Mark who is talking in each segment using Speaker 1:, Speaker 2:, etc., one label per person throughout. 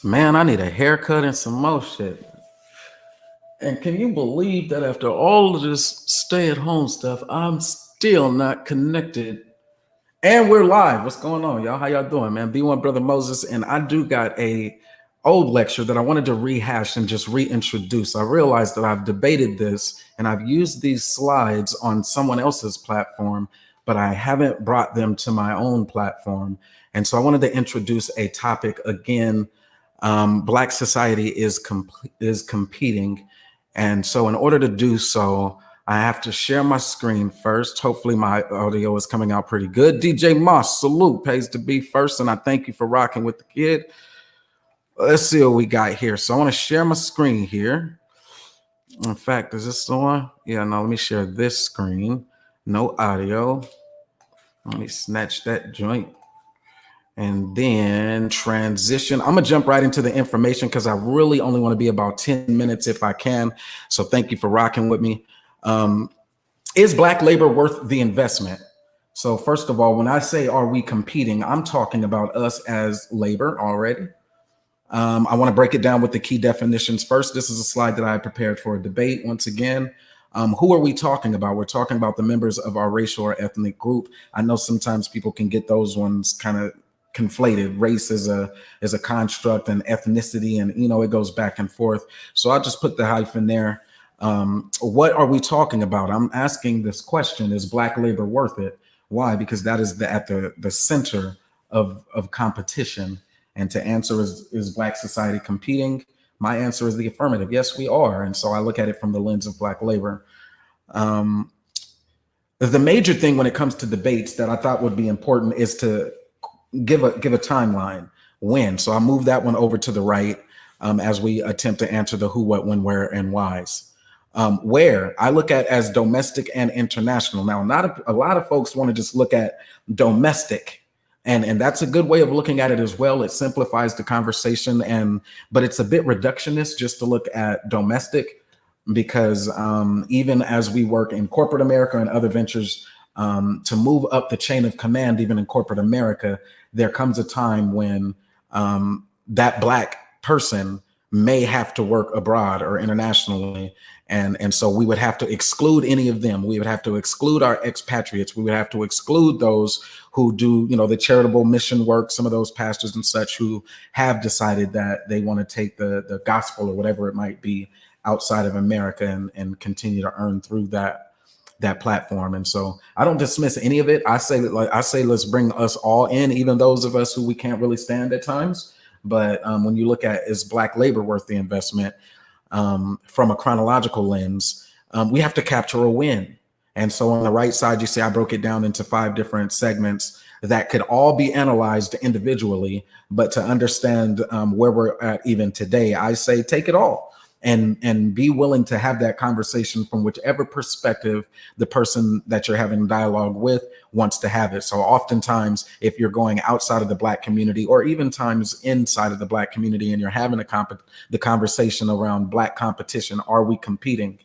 Speaker 1: Man, I need a haircut and some more shit. And can you believe that after all of this stay-at-home stuff, I'm still not connected? And we're live. What's going on, y'all? How y'all doing, man? B1 Brother Moses, and I do got a old lecture that I wanted to rehash and just reintroduce. I realized that I've debated this and I've used these slides on someone else's platform, but I haven't brought them to my own platform. And so I wanted to introduce a topic again. Black society is competing, and so in order to do so, I have to share my screen first. Hopefully my audio is coming out pretty good. DJ Moss, salute, pays to be first, and I thank you for rocking with the kid. Let's see what we got here. So I want to share my screen here. In fact, is this the one? Yeah, no, let me share this screen. No audio. Let me snatch that joint. And then transition. I'm gonna jump right into the information because I really only want to be about 10 minutes if I can. So thank you for rocking with me. Is Black labor worth the investment? So first of all, when I say are we competing, I'm talking about us as labor already. I want to break it down with the key definitions first. This is a slide that I prepared for a debate. Once again, who are we talking about? We're talking about the members of our racial or ethnic group. I know sometimes people can get those ones kind of conflated. Race is a construct, and ethnicity, and it goes back and forth. So I'll just put the hyphen there. What are we talking about? I'm asking this question: is Black labor worth it? Why? Because that is at the center of competition. And to answer, is Black society competing? My answer is the affirmative. Yes, we are. And so I look at it from the lens of Black labor. The major thing when it comes to debates that I thought would be important is to give a timeline. When. So I move that one over to the right as we attempt to answer the who, what, when, where, and whys. Where I look at as domestic and international. Now, not a lot of folks want to just look at domestic. And that's a good way of looking at it as well. It simplifies the conversation, but it's a bit reductionist just to look at domestic, because even as we work in corporate America and other ventures, to move up the chain of command, even in corporate America, there comes a time when that Black person may have to work abroad or internationally. And so we would have to exclude any of them. We would have to exclude our expatriates. We would have to exclude those who do, the charitable mission work, some of those pastors and such who have decided that they want to take the gospel or whatever it might be outside of America and continue to earn through that platform. And so I don't dismiss any of it. I say let's bring us all in, even those of us who we can't really stand at times. But when you look at, is Black labor worth the investment, from a chronological lens, we have to capture a win. And so on the right side, you see I broke it down into 5 different segments that could all be analyzed individually. But to understand where we're at even today, I say take it all. And be willing to have that conversation from whichever perspective the person that you're having dialogue with wants to have it. So oftentimes, if you're going outside of the Black community, or even times inside of the Black community, and you're having the conversation around Black competition, are we competing?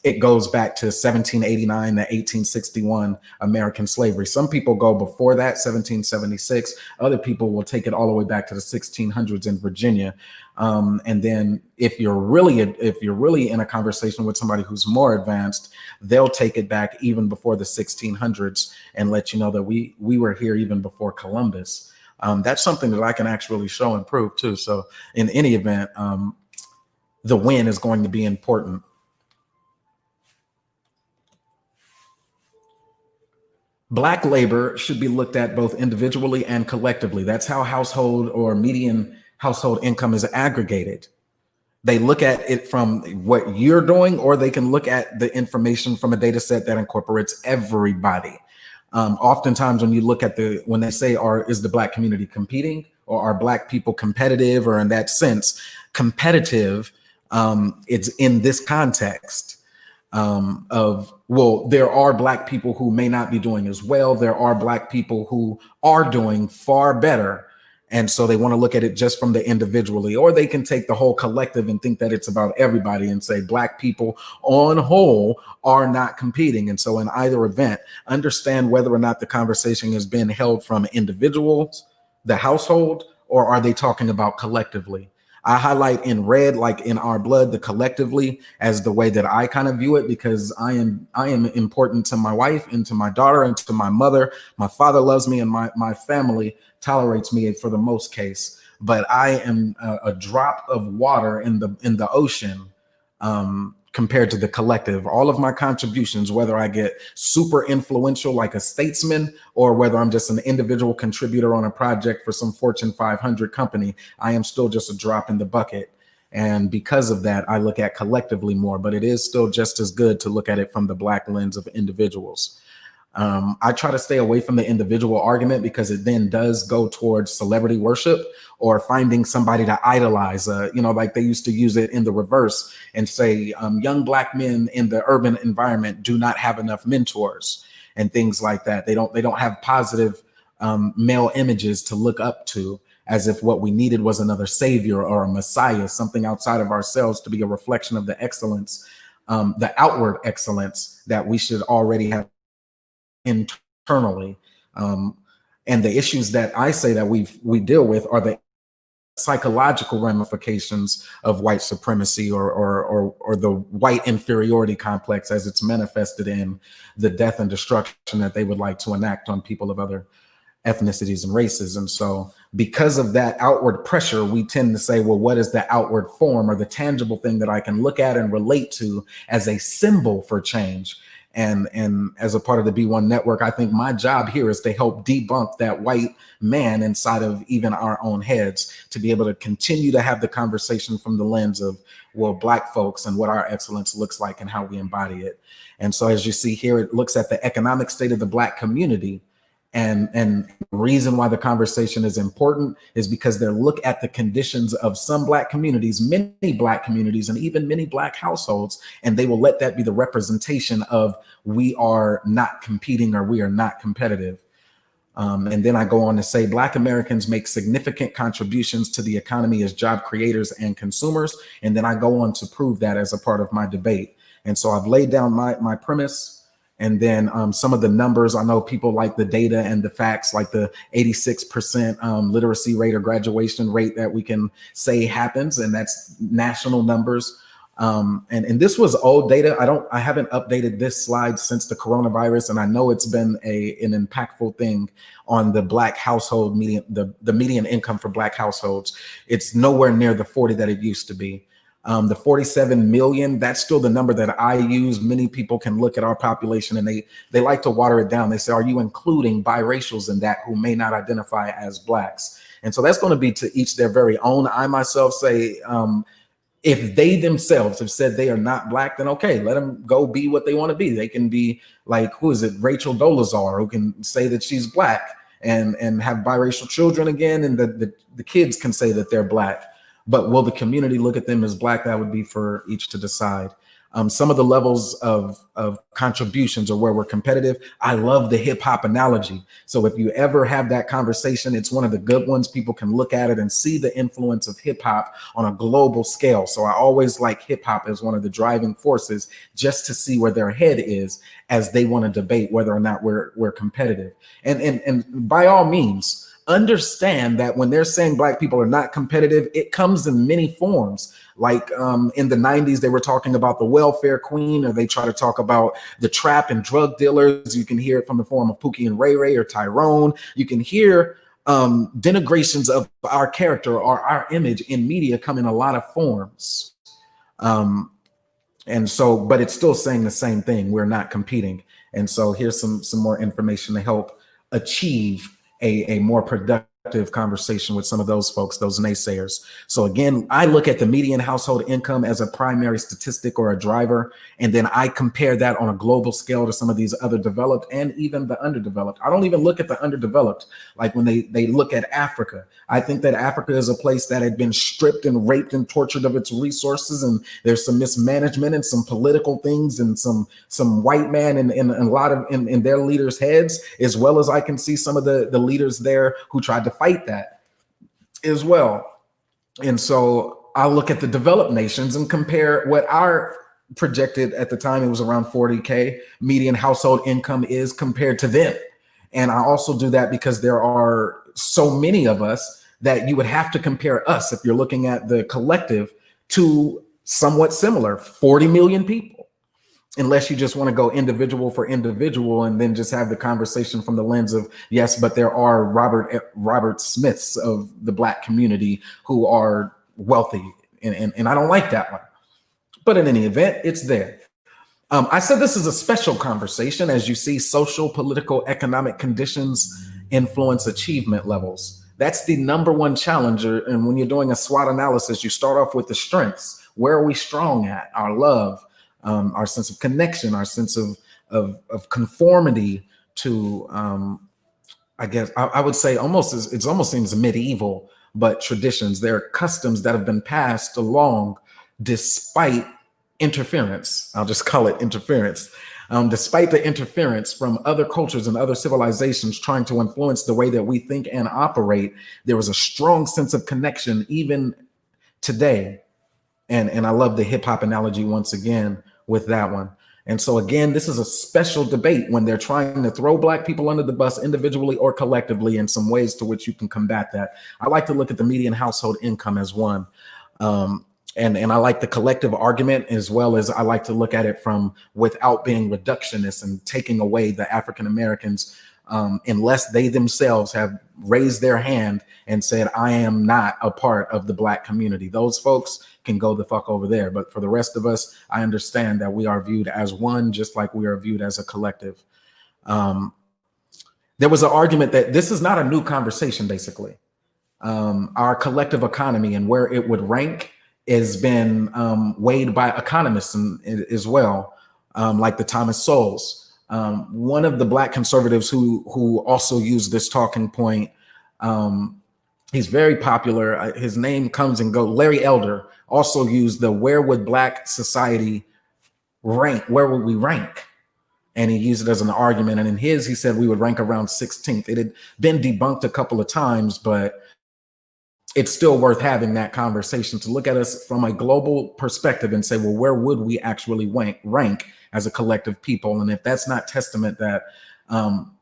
Speaker 1: It goes back to 1789 to 1861 American slavery. Some people go before that, 1776. Other people will take it all the way back to the 1600s in Virginia. And then if you're really in a conversation with somebody who's more advanced, they'll take it back even before the 1600s and let you know that we were here even before Columbus. That's something that I can actually show and prove too. So in any event, the win is going to be important. Black labor should be looked at both individually and collectively. That's how household or median household income is aggregated. They look at it from what you're doing, or they can look at the information from a data set that incorporates everybody. Oftentimes when you look at when they say, is the Black community competing, or are Black people competitive, or in that sense, competitive, it's in this context. There are Black people who may not be doing as well. There are Black people who are doing far better. And so they want to look at it just from the individually, or they can take the whole collective and think that it's about everybody and say Black people on whole are not competing. And so in either event, understand whether or not the conversation has been held from individuals, the household, or are they talking about collectively? I highlight in red, like in our blood, the collectively as the way that I kind of view it, because I am important to my wife and to my daughter and to my mother. My father loves me, and my family tolerates me for the most case. But I am a drop of water in the ocean, compared to the collective. All of my contributions, whether I get super influential like a statesman, or whether I'm just an individual contributor on a project for some Fortune 500 company, I am still just a drop in the bucket. And because of that, I look at collectively more, but it is still just as good to look at it from the Black lens of individuals. I try to stay away from the individual argument, because it then does go towards celebrity worship, or finding somebody to idolize. Like they used to use it in the reverse and say, young Black men in the urban environment do not have enough mentors and things like that. They don't have positive male images to look up to, as if what we needed was another savior or a messiah, something outside of ourselves to be a reflection of the excellence, the outward excellence that we should already have internally. And the issues that I say that we deal with are the psychological ramifications of white supremacy, or the white inferiority complex, as it's manifested in the death and destruction that they would like to enact on people of other ethnicities and races. And so because of that outward pressure, we tend to say, well, what is the outward form or the tangible thing that I can look at and relate to as a symbol for change? And as a part of the B1 network, I think my job here is to help debunk that white man inside of even our own heads, to be able to continue to have the conversation from the lens of, well, Black folks and what our excellence looks like and how we embody it. And so as you see here, it looks at the economic state of the Black community. And the reason why the conversation is important is because they look at the conditions of some Black communities, many Black communities, and even many Black households, and they will let that be the representation of, we are not competing, or we are not competitive. And then I go on to say, Black Americans make significant contributions to the economy as job creators and consumers. And then I go on to prove that as a part of my debate. And so I've laid down my premise. And then some of the numbers. I know people like the data and the facts, like the 86% literacy rate or graduation rate that we can say happens, and that's national numbers. And this was old data. I haven't updated this slide since the coronavirus, and I know it's been an impactful thing on the Black household median, the median income for Black households. It's nowhere near the 40 that it used to be. The 47 million, that's still the number that I use. Many people can look at our population and they like to water it down. They say, are you including biracials in that who may not identify as Blacks? And so that's going to be to each their very own. I myself say, if they themselves have said they are not Black, then okay, let them go be what they want to be. They can be like, who is it? Rachel Dolezal, who can say that she's Black and have biracial children again. And the kids can say that they're Black. But will the community look at them as Black? That would be for each to decide. Some of the levels of contributions are where we're competitive. I love the hip hop analogy. So if you ever have that conversation, it's one of the good ones. People can look at it and see the influence of hip hop on a global scale. So I always like hip hop as one of the driving forces, just to see where their head is as they want to debate whether or not we're competitive. And by all means, understand that when they're saying Black people are not competitive, it comes in many forms. Like in the 90s, they were talking about the welfare queen, or they try to talk about the trap and drug dealers. You can hear it from the form of Pookie and Ray Ray or Tyrone. You can hear denigrations of our character or our image in media come in a lot of forms. And so, but it's still saying the same thing. We're not competing. And so here's some more information to help achieve a more productive conversation with some of those folks, those naysayers. So again, I look at the median household income as a primary statistic or a driver, and then I compare that on a global scale to some of these other developed and even the underdeveloped. I don't even look at the underdeveloped. Like when they look at Africa, I think that Africa is a place that had been stripped and raped and tortured of its resources, and there's some mismanagement and some political things and some white man in a lot of in their leaders' heads, as well as I can see some of the leaders there who tried to fight that as well. And so I look at the developed nations and compare what our projected at the time, it was around 40K median household income is compared to them. And I also do that because there are so many of us that you would have to compare us, if you're looking at the collective, to somewhat similar 40 million people, unless you just want to go individual for individual and then just have the conversation from the lens of, yes, but there are Robert Smiths of the Black community who are wealthy. And I don't like that one. But in any event, it's there. I said this is a special conversation. As you see, social, political, economic conditions influence achievement levels. That's the number one challenger. And when you're doing a SWOT analysis, you start off with the strengths. Where are we strong at? Our love, our sense of connection, our sense of conformity to, I guess I would say it almost seems medieval, but traditions. There are customs that have been passed along despite interference. I'll just call it interference. Despite the interference from other cultures and other civilizations trying to influence the way that we think and operate, there was a strong sense of connection even today. And I love the hip hop analogy once again with that one. And so again, this is a special debate when they're trying to throw Black people under the bus individually or collectively, in some ways to which you can combat that. I like to look at the median household income as one. And I like the collective argument, as well as I like to look at it from without being reductionist and taking away the African Americans, unless they themselves have raised their hand and said, I am not a part of the Black community. Those folks can go the fuck over there. But for the rest of us, I understand that we are viewed as one, just like we are viewed as a collective. There was an argument that this is not a new conversation, basically. Our collective economy and where it would rank has been weighed by economists as well, like the Thomas Sowell. One of the Black conservatives who also used this talking point, he's very popular. His name comes and goes. Larry Elder also used the where would Black society rank? Where would we rank? And he used it as an argument. And in his, he said we would rank around 16th. It had been debunked a couple of times, but it's still worth having that conversation to look at us from a global perspective and say, well, where would we actually rank as a collective people? And if that's not testament that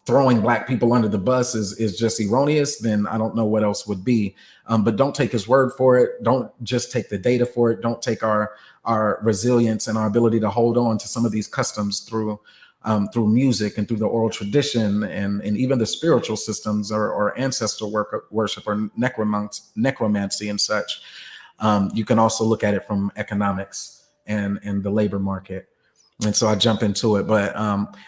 Speaker 1: throwing Black people under the bus is just erroneous, then I don't know what else would be. But don't take his word for it. Don't just take the data for it. Don't take our resilience and our ability to hold on to some of these customs through music and through the oral tradition and even the spiritual systems or ancestor worship or necromancy and such. You can also look at it from economics and the labor market. And so I jump into it. But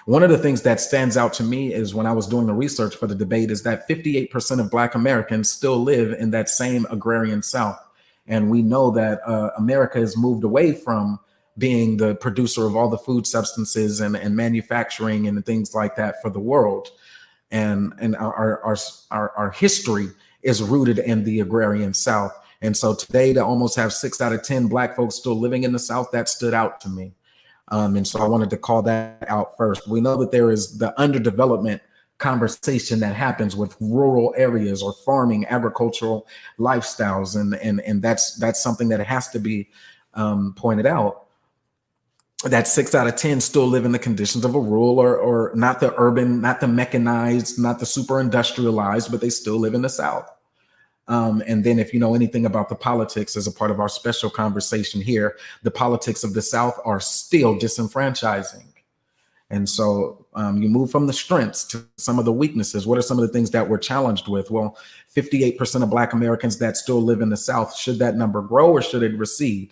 Speaker 1: one of the things that stands out to me is when I was doing the research for the debate is that 58% of Black Americans still live in that same agrarian South. And we know that America has moved away from being the producer of all the food substances and manufacturing and things like that for the world. And our history is rooted in the agrarian South. And so today to almost have 6 out of 10 Black folks still living in the South, that stood out to me. And so I wanted to call that out first. We know that there is the underdevelopment conversation that happens with rural areas or farming, agricultural lifestyles. And that's something that has to be pointed out. That 6 out of 10 still live in the conditions of a rural or not the urban, not the mechanized, not the super industrialized, but they still live in the South. And then if you know anything about the politics as a part of our special conversation here, the politics of the South are still disenfranchising. And so you move from the strengths to some of the weaknesses. What are some of the things that we're challenged with? Well, 58% of Black Americans that still live in the South, should that number grow or should it recede?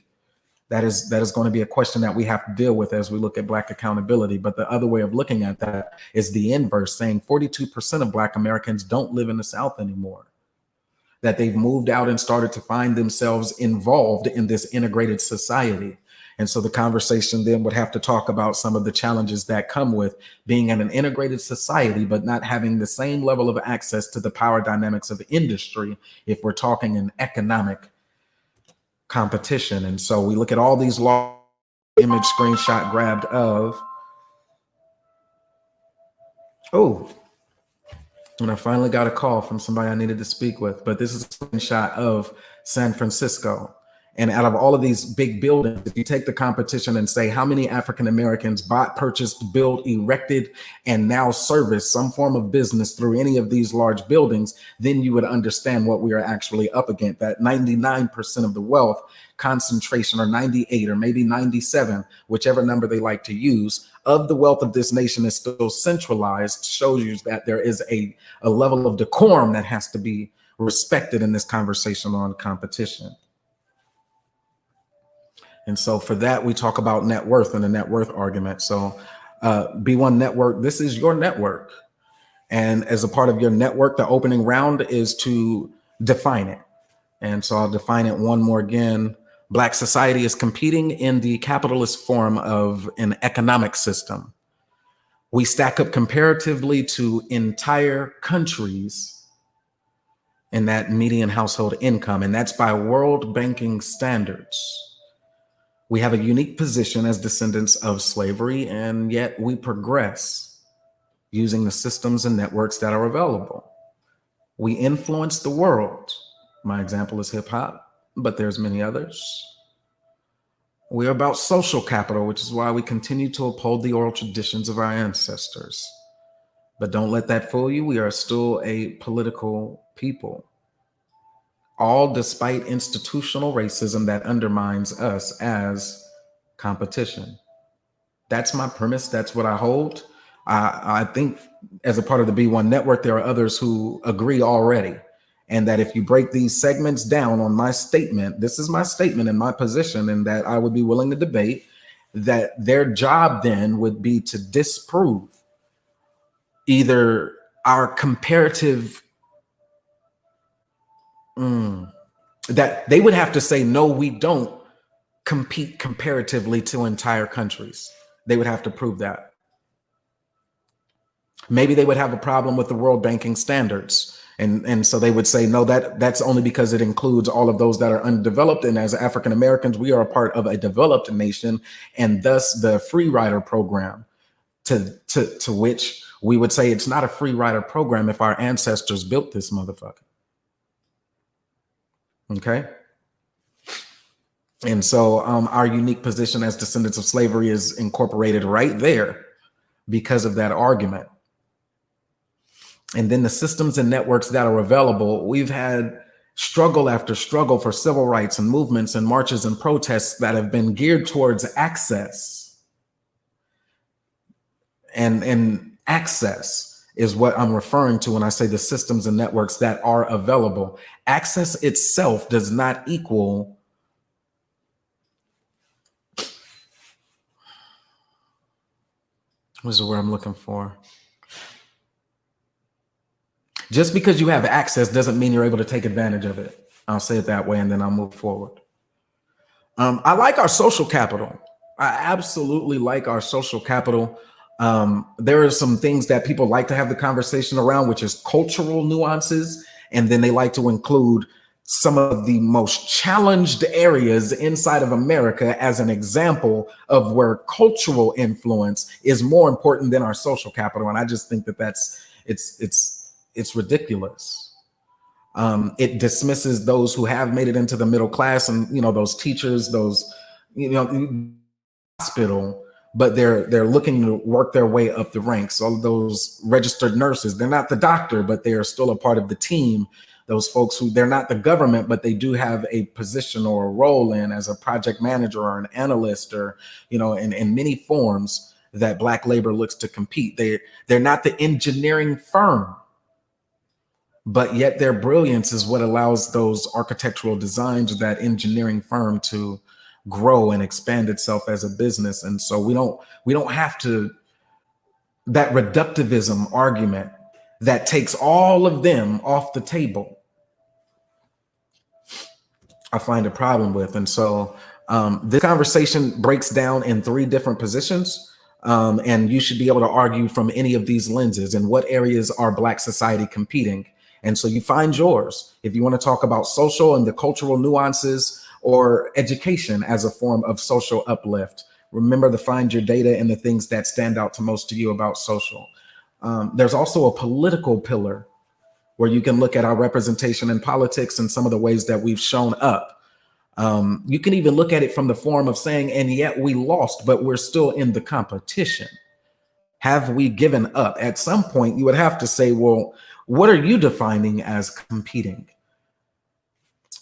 Speaker 1: That is going to be a question that we have to deal with as we look at Black accountability. But the other way of looking at that is the inverse, saying 42% of Black Americans don't live in the South anymore, that they've moved out and started to find themselves involved in this integrated society. And so the conversation then would have to talk about some of the challenges that come with being in an integrated society, but not having the same level of access to the power dynamics of industry if we're talking an economic competition. And so we look at all these law image screenshot grabbed of, and I finally got a call from somebody I needed to speak with, but this is a screenshot of San Francisco. And out of all of these big buildings, if you take the competition and say how many African Americans bought, purchased, built, erected, and now service some form of business through any of these large buildings, then you would understand what we are actually up against. That 99% of the wealth concentration, or 98, or maybe 97, whichever number they like to use, of the wealth of this nation is still centralized, shows you that there is a level of decorum that has to be respected in this conversation on competition. And so for that, we talk about net worth and the net worth argument. So B1 Network, this is your network. And as a part of your network, the opening round is to define it. And so I'll define it one more again. Black society is competing in the capitalist form of an economic system. We stack up comparatively to entire countries in that median household income, and that's by world banking standards. We have a unique position as descendants of slavery, and yet we progress using the systems and networks that are available. We influence the world. My example is hip hop, but there's many others. We're about social capital, which is why we continue to uphold the oral traditions of our ancestors. But don't let that fool you. We are still a political people, all despite institutional racism that undermines us as competition. That's my premise. That's what I hold. I think as a part of the B1 Network, there are others who agree already. And that if you break these segments down on my statement, this is my statement and my position, and that I would be willing to debate, that their job then would be to disprove either our comparative, that they would have to say, no, we don't compete comparatively to entire countries. They would have to prove that. Maybe they would have a problem with the world banking standards. And so they would say, no, that's only because it includes all of those that are undeveloped. And as African Americans, we are a part of a developed nation, and thus the free rider program, to which we would say it's not a free rider program if our ancestors built this motherfucker. Okay. And so our unique position as descendants of slavery is incorporated right there because of that argument. And then the systems and networks that are available, we've had struggle after struggle for civil rights and movements and marches and protests that have been geared towards access. And access is what I'm referring to when I say the systems and networks that are available. Access itself does not equal what's the word I'm looking for? Just because you have access doesn't mean you're able to take advantage of it. I'll say it that way, and then I'll move forward. I like our social capital. I absolutely like our social capital. There are some things that people like to have the conversation around, which is cultural nuances. And then they like to include some of the most challenged areas inside of America as an example of where cultural influence is more important than our social capital. And I just think that it's ridiculous. It dismisses those who have made it into the middle class, and those teachers, those hospital, but they're looking to work their way up the ranks. All of those registered nurses, they're not the doctor, but they are still a part of the team. Those folks who they're not the government, but they do have a position or a role in as a project manager or an analyst, or in many forms that Black labor looks to compete. They're not the engineering firm, but yet their brilliance is what allows those architectural designs, that engineering firm, to grow and expand itself as a business. And so we don't have to, that reductivism argument that takes all of them off the table, I find a problem with. And so this conversation breaks down in 3 different positions. And you should be able to argue from any of these lenses. In what areas are Black society competing? And so you find yours. If you want to talk about social and the cultural nuances, or education as a form of social uplift, remember to find your data and the things that stand out to most to you about social. There's also a political pillar where you can look at our representation in politics and some of the ways that we've shown up. You can even look at it from the form of saying, and yet we lost, but we're still in the competition. Have we given up? At some point, you would have to say, well, what are you defining as competing?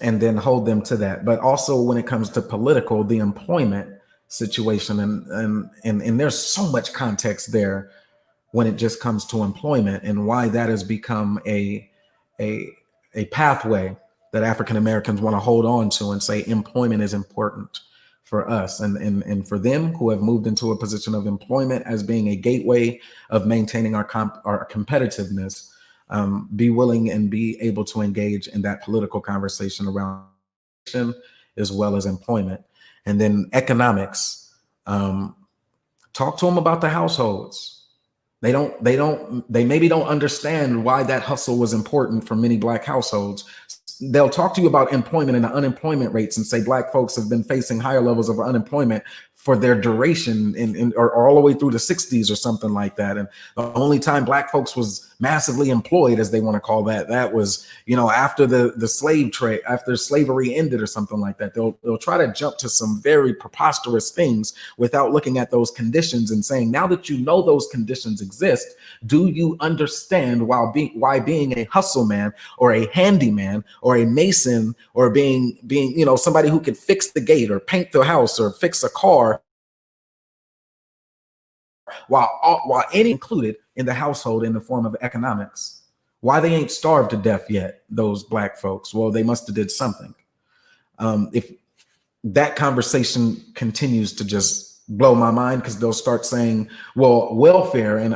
Speaker 1: And then hold them to that. But also when it comes to political, the employment situation, and there's so much context there when it just comes to employment and why that has become a pathway that African Americans want to hold on to and say employment is important for us and for them who have moved into a position of employment as being a gateway of maintaining our competitiveness. Be willing and be able to engage in that political conversation around as well as employment. And then economics. Talk to them about the households. They maybe don't understand why that hustle was important for many Black households. They'll talk to you about employment and the unemployment rates and say Black folks have been facing higher levels of unemployment for their duration or all the way through the 60s or something like that. And the only time Black folks was massively employed, as they want to call that was, after the slave trade, after slavery ended or something like that. They'll try to jump to some very preposterous things without looking at those conditions and saying, now that you know those conditions exist, do you understand why being a hustle man or a handyman or a mason or being somebody who could fix the gate or paint the house or fix a car, while any included in the household in the form of economics, why they ain't starved to death yet, those Black folks? Well, they must have did something. If that conversation continues to just blow my mind, because they'll start saying, well, welfare and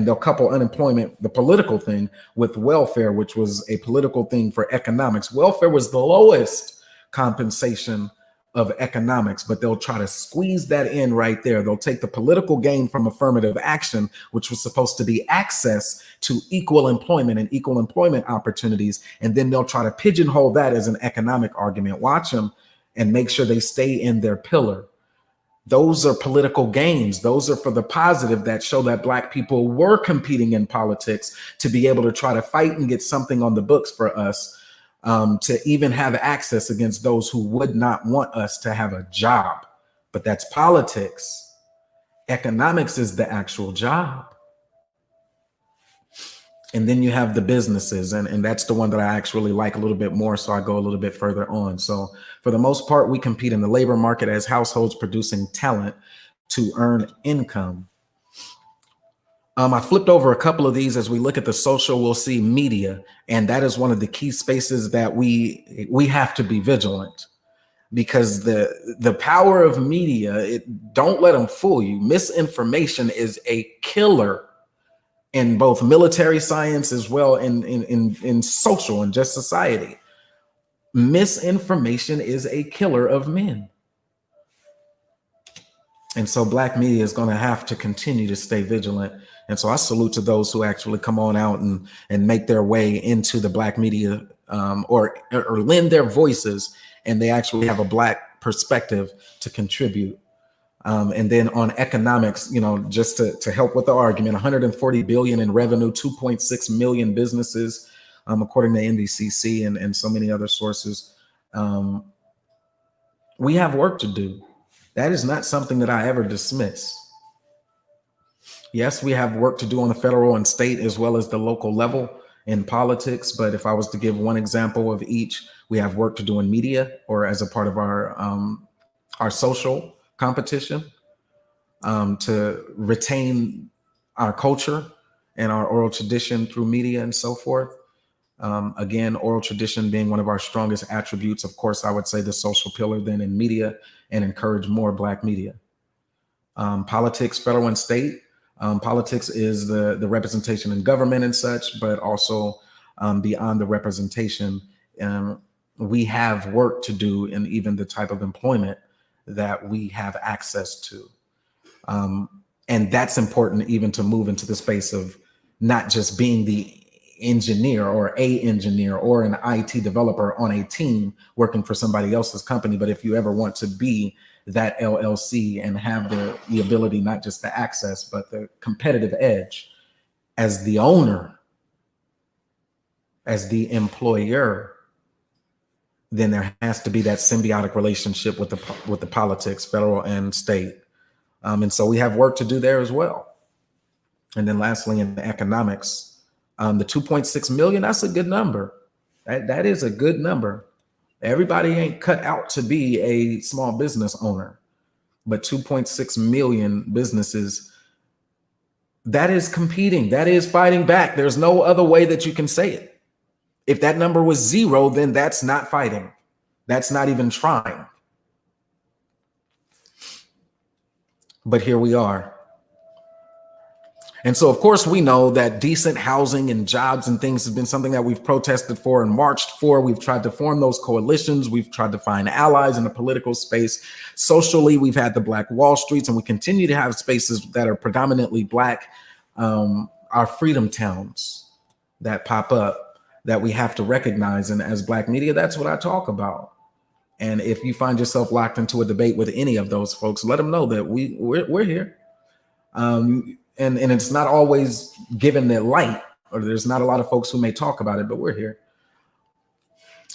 Speaker 1: they'll couple unemployment, the political thing, with welfare, which was a political thing for economics. Welfare was the lowest compensation of economics, but they'll try to squeeze that in right there. They'll take the political gain from affirmative action, which was supposed to be access to equal employment and equal employment opportunities, and then they'll try to pigeonhole that as an economic argument. Watch them and make sure they stay in their pillar. Those are political gains. Those are for the positive that show that Black people were competing in politics to be able to try to fight and get something on the books for us, to even have access against those who would not want us to have a job. But that's politics. Economics is the actual job. And then you have the businesses, and that's the one that I actually like a little bit more, so I go a little bit further on. So for the most part, we compete in the labor market as households producing talent to earn income. I flipped over a couple of these. As we look at the social, we'll see media, and that is one of the key spaces that we have to be vigilant, because the power of media, don't let them fool you. Misinformation is a killer in both military science as well in social and just society. Misinformation is a killer of men. And so Black media is going to have to continue to stay vigilant. And so I salute to those who actually come on out and make their way into the Black media, or lend their voices, and they actually have a Black perspective to contribute. And then on economics, just to help with the argument, 140 billion in revenue, 2.6 million businesses, according to NDCC and so many other sources. We have work to do. That is not something that I ever dismiss. Yes, we have work to do on the federal and state as well as the local level in politics. But if I was to give one example of each, we have work to do in media, or as a part of our social competition, to retain our culture and our oral tradition through media and so forth. Again, oral tradition being one of our strongest attributes. Of course, I would say the social pillar then in media, and encourage more Black media. Politics, federal and state. Politics is the representation in government and such, but also beyond the representation, we have work to do in even the type of employment that we have access to. And that's important even to move into the space of not just being the engineer or an IT developer on a team working for somebody else's company. But if you ever want to be that LLC and have the ability not just to access, but the competitive edge as the owner, as the employer, then there has to be that symbiotic relationship with the politics, federal and state. And so we have work to do there as well. And then lastly, in economics, the 2.6 million, that's a good number. That is a good number. Everybody ain't cut out to be a small business owner, but 2.6 million businesses, that is competing, that is fighting back. There's no other way that you can say it. If that number was 0, then that's not fighting. That's not even trying. But here we are. And so, of course, we know that decent housing and jobs and things has been something that we've protested for and marched for. We've tried to form those coalitions. We've tried to find allies in the political space. Socially, we've had the Black Wall Streets, and we continue to have spaces that are predominantly Black, our freedom towns that pop up that we have to recognize. And as Black media, that's what I talk about. And if you find yourself locked into a debate with any of those folks, let them know that we're here. And it's not always given the light, or there's not a lot of folks who may talk about it, but we're here.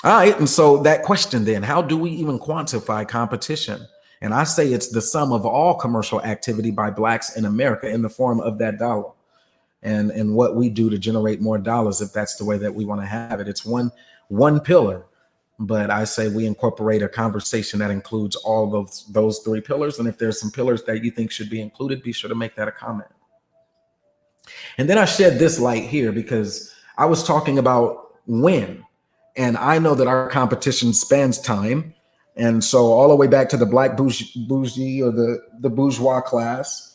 Speaker 1: All right. And so that question then, how do we even quantify competition? And I say it's the sum of all commercial activity by Blacks in America in the form of that dollar, and what we do to generate more dollars, if that's the way that we want to have it. It's one pillar. But I say we incorporate a conversation that includes all of those 3 pillars. And if there's some pillars that you think should be included, be sure to make that a comment. And then I shed this light here because I was talking about when, and I know that our competition spans time. And so all the way back to the Black bougie or the bourgeois class,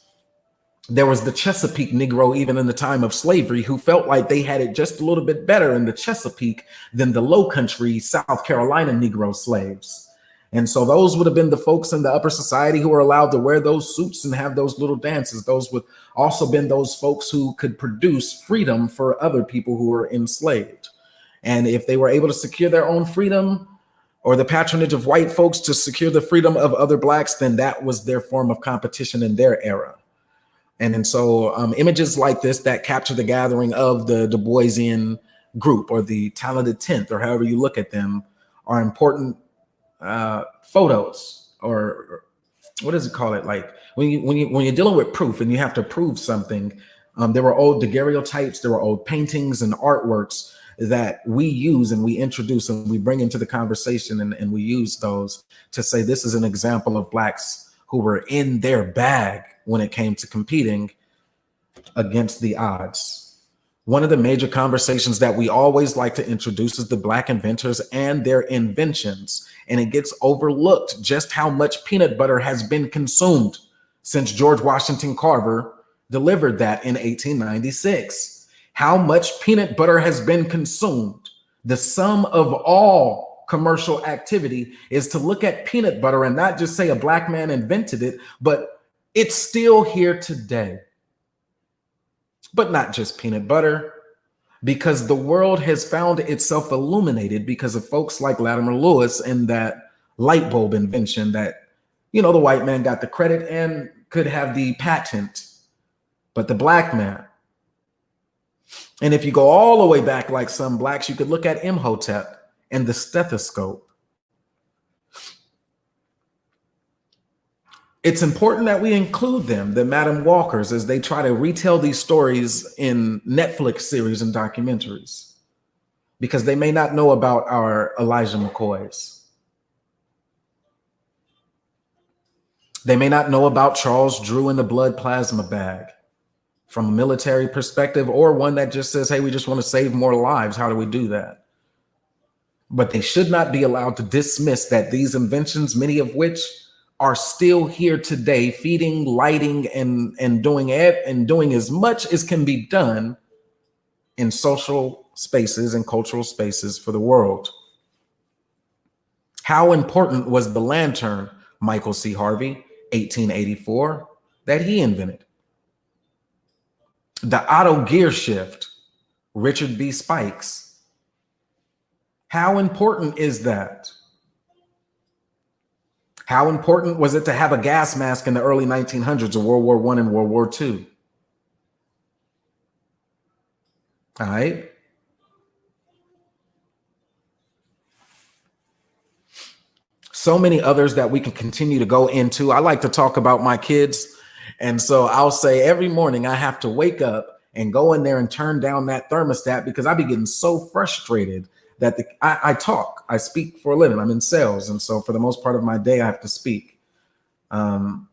Speaker 1: there was the Chesapeake Negro, even in the time of slavery, who felt like they had it just a little bit better in the Chesapeake than the low country South Carolina Negro slaves. And so those would have been the folks in the upper society who were allowed to wear those suits and have those little dances. Those would also been those folks who could produce freedom for other people who were enslaved. And if they were able to secure their own freedom, or the patronage of white folks to secure the freedom of other Blacks, then that was their form of competition in their era. And so images like this that capture the gathering of the Du Boisian group, or the talented 10th, or however you look at them, are important photos, or what does it call it? Like when you're dealing with proof and you have to prove something, there were old daguerreotypes, there were old paintings and artworks that we use and we introduce and we bring into the conversation, and we use those to say this is an example of Blacks who were in their bag when it came to competing against the odds. One of the major conversations that we always like to introduce is the Black inventors and their inventions. And it gets overlooked just how much peanut butter has been consumed since George Washington Carver delivered that in 1896. How much peanut butter has been consumed. The sum of all commercial activity is to look at peanut butter and not just say a Black man invented it, but it's still here today. But not just peanut butter, because the world has found itself illuminated because of folks like Latimer Lewis and that light bulb invention that, the white man got the credit and could have the patent, but the Black man. And if you go all the way back, like some Blacks, you could look at Imhotep and the stethoscope. It's important that we include them, the Madam Walkers, as they try to retell these stories in Netflix series and documentaries, because they may not know about our Elijah McCoys. They may not know about Charles Drew and the blood plasma bag from a military perspective, or one that just says, hey, we just want to save more lives. How do we do that? But they should not be allowed to dismiss that these inventions, many of which are still here today, feeding, lighting, and doing as much as can be done in social spaces and cultural spaces for the world. How important was the lantern, Michael C. Harvey, 1884, that he invented? The auto gear shift, Richard B. Spikes. How important is that? How important was it to have a gas mask in the early 1900s of World War I and World War II? All right. so many others that we can continue to go into. I like to talk about my kids. And so I'll say every morning I have to wake up and go in there and turn down that thermostat because I be getting so frustrated that I speak for a living. I'm in sales. And so for the most part of my day, I have to speak. But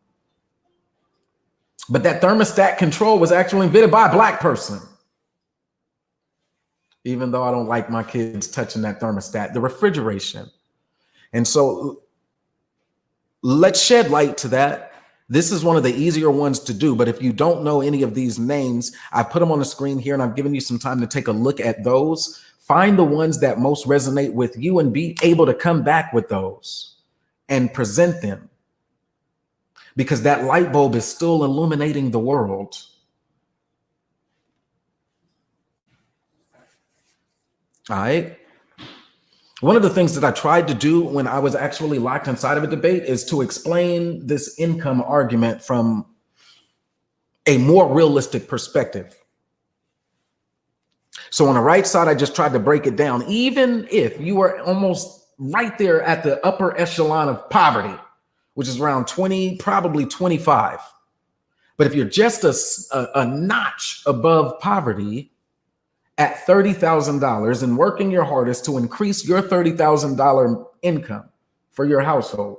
Speaker 1: that thermostat control was actually invented by a Black person. Even though I don't like my kids touching that thermostat, the refrigeration. And so let's shed light to that. This is one of the easier ones to do, but if you don't know any of these names, I've put them on the screen here and I've given you some time to take a look at those. Find the ones that most resonate with you and be able to come back with those and present them, because that light bulb is still illuminating the world. All right. One of the things that I tried to do when I was actually locked inside of a debate is to explain this income argument from a more realistic perspective. So on the right side, I just tried to break it down. Even if you are almost right there at the upper echelon of poverty, which is around 20, probably 25. But if you're just a notch above poverty, at $30,000 and working your hardest to increase your $30,000 income for your household.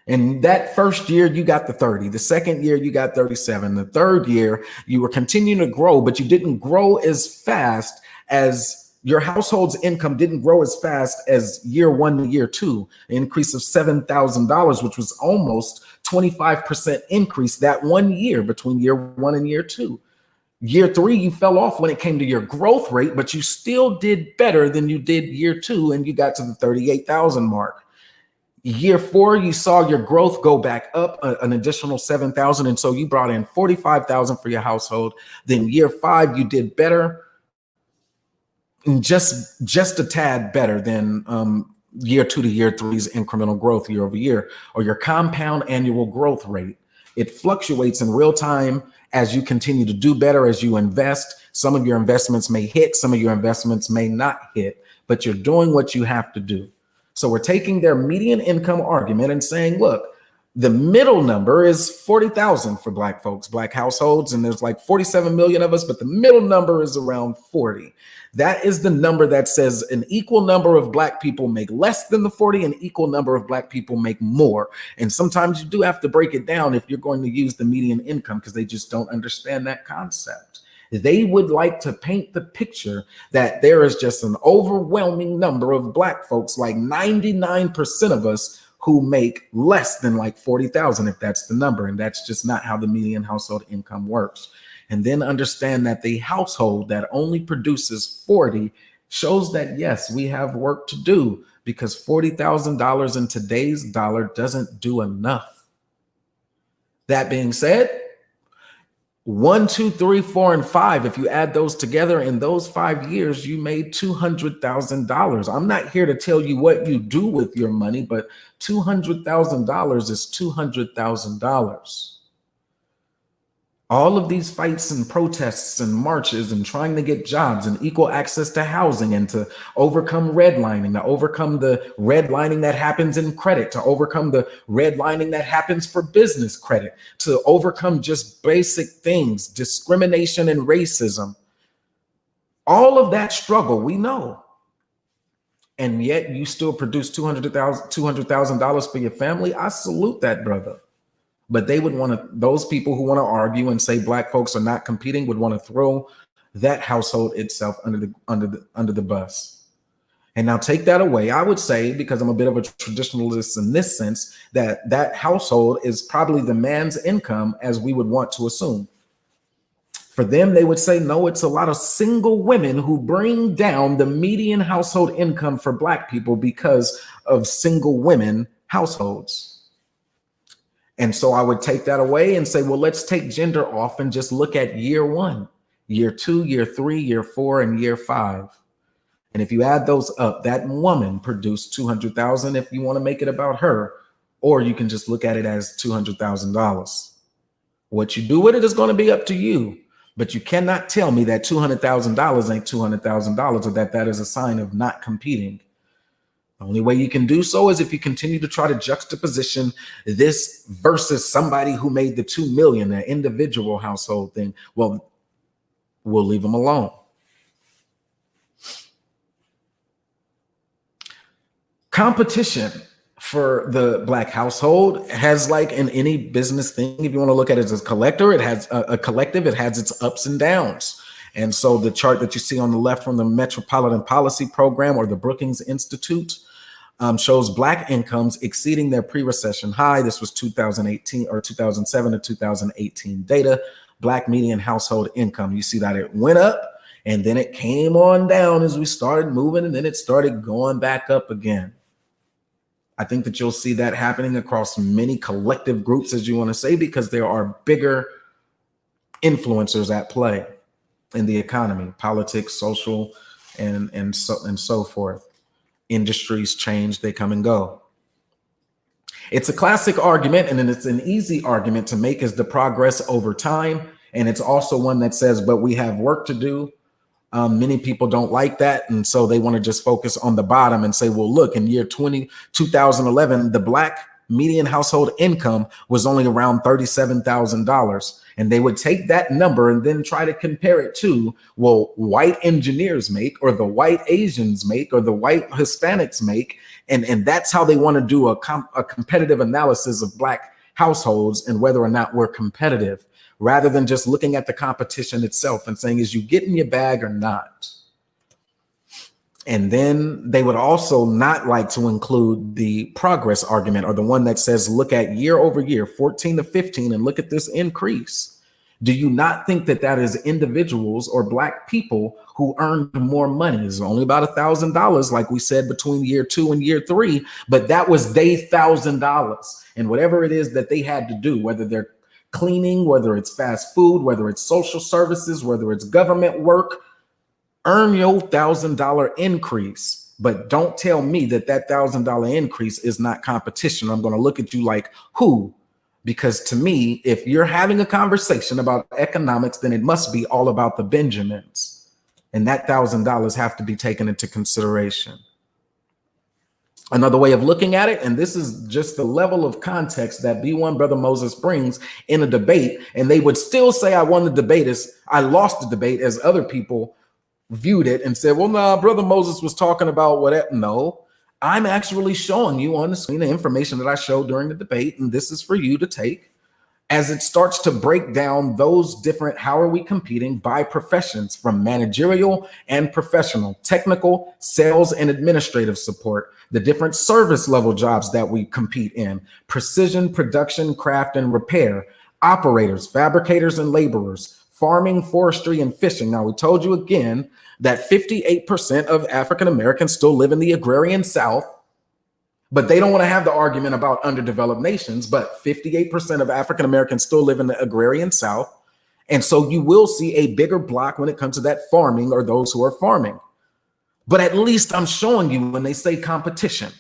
Speaker 1: And that first year you got the 30, the second year you got 37, the third year you were continuing to grow, but you didn't grow as fast as your household's income didn't grow as fast as year one to year two, an increase of $7,000, which was almost 25% increase that 1 year between year one and year two. Year three, you fell off when it came to your growth rate, but you still did better than you did year two, and you got to the 38,000 mark. Year four, you saw your growth go back up an additional 7,000, and so you brought in 45,000 for your household. Then year five, you did better, and just a tad better than year two to year three's incremental growth year over year, or your compound annual growth rate. It fluctuates in real time as you continue to do better, as you invest. Some of your investments may hit, some of your investments may not hit, but you're doing what you have to do. So we're taking their median income argument and saying, look, the middle number is 40,000 for Black folks, Black households, and there's like 47 million of us, but the middle number is around 40. That is the number that says an equal number of Black people make less than the 40, an equal number of Black people make more. And sometimes you do have to break it down if you're going to use the median income, because they just don't understand that concept. They would like to paint the picture that there is just an overwhelming number of Black folks, like 99% of us, who make less than like 40,000, if that's the number. And that's just not how the median household income works. And then understand that the household that only produces 40 shows that, yes, we have work to do, because $40,000 in today's dollar doesn't do enough. That being said, 1, 2, 3, 4, and 5, if you add those together in those 5 years, you made $200,000. I'm not here to tell you what you do with your money, but $200,000 is $200,000. All of these fights and protests and marches and trying to get jobs and equal access to housing and to overcome redlining, to overcome the redlining that happens in credit, to overcome the redlining that happens for business credit, to overcome just basic things, discrimination and racism. All of that struggle, we know. And yet you still produce $200,000 for your family. I salute that, brother. But they would want to, those people who want to argue and say Black folks are not competing would want to throw that household itself under the bus. And now take that away. I would say, because I'm a bit of a traditionalist in this sense, that that household is probably the man's income, as we would want to assume. For them, they would say, no, it's a lot of single women who bring down the median household income for Black people because of single women households. And so I would take that away and say, well, let's take gender off and just look at year 1, year 2, year 3, year 4, and year 5. And if you add those up, that woman produced $200,000 if you want to make it about her, or you can just look at it as $200,000. What you do with it is going to be up to you, but you cannot tell me that $200,000 ain't $200,000, or that is a sign of not competing. The only way you can do so is if you continue to try to juxtaposition this versus somebody who made the 2 million, an individual household thing. Well, we'll leave them alone. Competition for the Black household has, like in any business thing, if you want to look at it as a collector, it has a collective, it has its ups and downs. And so the chart that you see on the left from the Metropolitan Policy Program or the Brookings Institute shows Black incomes exceeding their pre-recession high. This was 2018 or 2007 to 2018 data. Black median household income. You see that it went up and then it came on down as we started moving, and then it started going back up again. I think that you'll see that happening across many collective groups, as you want to say, because there are bigger influencers at play in the economy, politics, social, and so forth. Industries change, they come and go. It's a classic argument, and then it's an easy argument to make, is the progress over time. And it's also one that says, but we have work to do. Many people don't like that. And so they want to just focus on the bottom and say, well, look, in year 2011, the Black median household income was only around $37,000. And they would take that number and then try to compare it to, well, white engineers make, or the white Asians make, or the white Hispanics make. And that's how they want to do a competitive analysis of Black households and whether or not we're competitive, rather than just looking at the competition itself and saying, is you getting your bag or not? And then they would also not like to include the progress argument, or the one that says, look at year over year, 14 to 15, and look at this increase. Do you not think that that is individuals or Black people who earned more money? It's only about $1,000, like we said, between year 2 and year 3, but that was their $1,000. And whatever it is that they had to do, whether they're cleaning, whether it's fast food, whether it's social services, whether it's government work, earn your $1,000 increase. But don't tell me that that $1,000 increase is not competition. I'm going to look at you like, who? Because to me, if you're having a conversation about economics, then it must be all about the Benjamins. And that $1,000 have to be taken into consideration. Another way of looking at it, and this is just the level of context that B1 Brother Moses brings in a debate, and they would still say I won the debate, as I lost the debate, as other people viewed it and said, well, nah, Brother Moses was talking about whatever. No, I'm actually showing you on the screen the information that I showed during the debate, and this is for you to take as it starts to break down those different, how are we competing by professions, from managerial and professional, technical, sales, and administrative support, the different service level jobs that we compete in, precision, production, craft, and repair, operators, fabricators, and laborers, farming, forestry, and fishing. Now, we told you again that 58% of African Americans still live in the agrarian South, but they don't want to have the argument about underdeveloped nations, but 58% of African Americans still live in the agrarian South. And so you will see a bigger block when it comes to that farming, or those who are farming. But at least I'm showing you, when they say competition,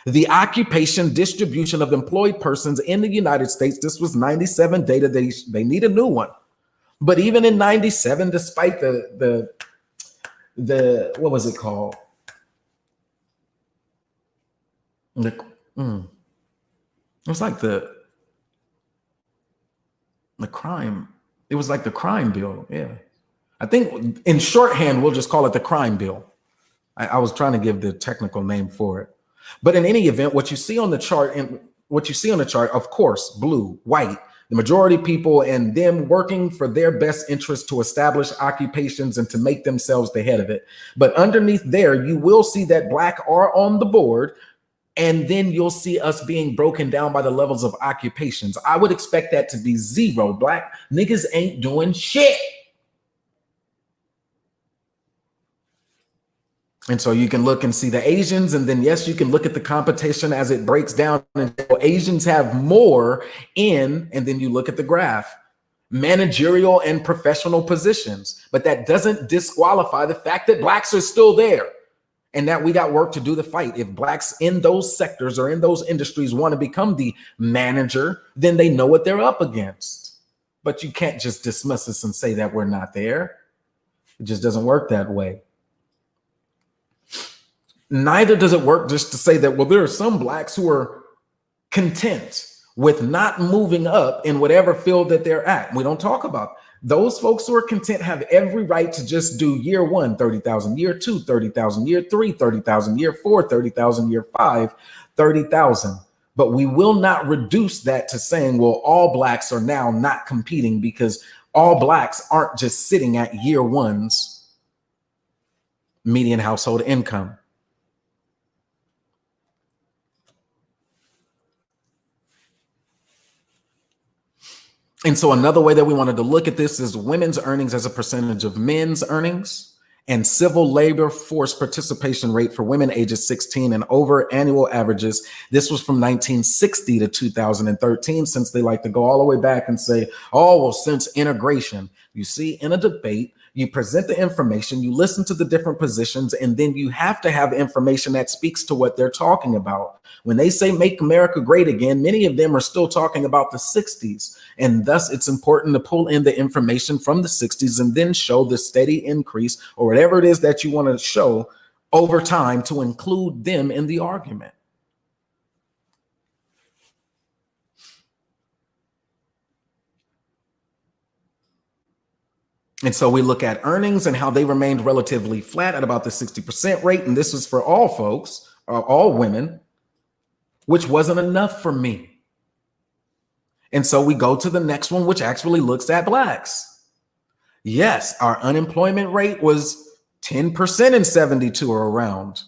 Speaker 1: the occupation distribution of employed persons in the United States, this was 97 data, they need a new one. But even in 97, despite the what was it called? It was like the crime. It was like the crime bill. Yeah. I think in shorthand, we'll just call it the crime bill. I was trying to give the technical name for it. But in any event, what you see on the chart, of course, blue, white, the majority people, and them working for their best interest to establish occupations and to make themselves the head of it. But underneath there, you will see that Black are on the board. And then you'll see us being broken down by the levels of occupations. I would expect that to be 0. Black niggas ain't doing shit. And so you can look and see the Asians, and then yes, you can look at the competition as it breaks down, and Asians have more in, and then you look at the graph, managerial and professional positions. But that doesn't disqualify the fact that Blacks are still there, and that we got work to do to fight. If Blacks in those sectors or in those industries want to become the manager, then they know what they're up against. But you can't just dismiss us and say that we're not there. It just doesn't work that way. Neither does it work just to say that, well, there are some blacks who are content with not moving up in whatever field that they're at. We don't talk about those folks who are content have every right to just do year one, 30,000, year two, 30,000, year three, 30,000, year four, 30,000, year five, 30,000. But we will not reduce that to saying, well, all blacks are now not competing because all blacks aren't just sitting at year one's median household income. And so another way that we wanted to look at this is women's earnings as a percentage of men's earnings and civil labor force participation rate for women ages 16 and over annual averages. This was from 1960 to 2013, since they like to go all the way back and say, oh, well, since integration. You see, in a debate, you present the information, you listen to the different positions, and then you have to have information that speaks to what they're talking about. When they say make America great again, many of them are still talking about the 60s. And thus it's important to pull in the information from the 60s and then show the steady increase or whatever it is that you want to show over time to include them in the argument. And so we look at earnings and how they remained relatively flat at about the 60% rate. And this was for all folks, all women, which wasn't enough for me. And so we go to the next one, which actually looks at blacks. Yes, our unemployment rate was 10% in 72 or around,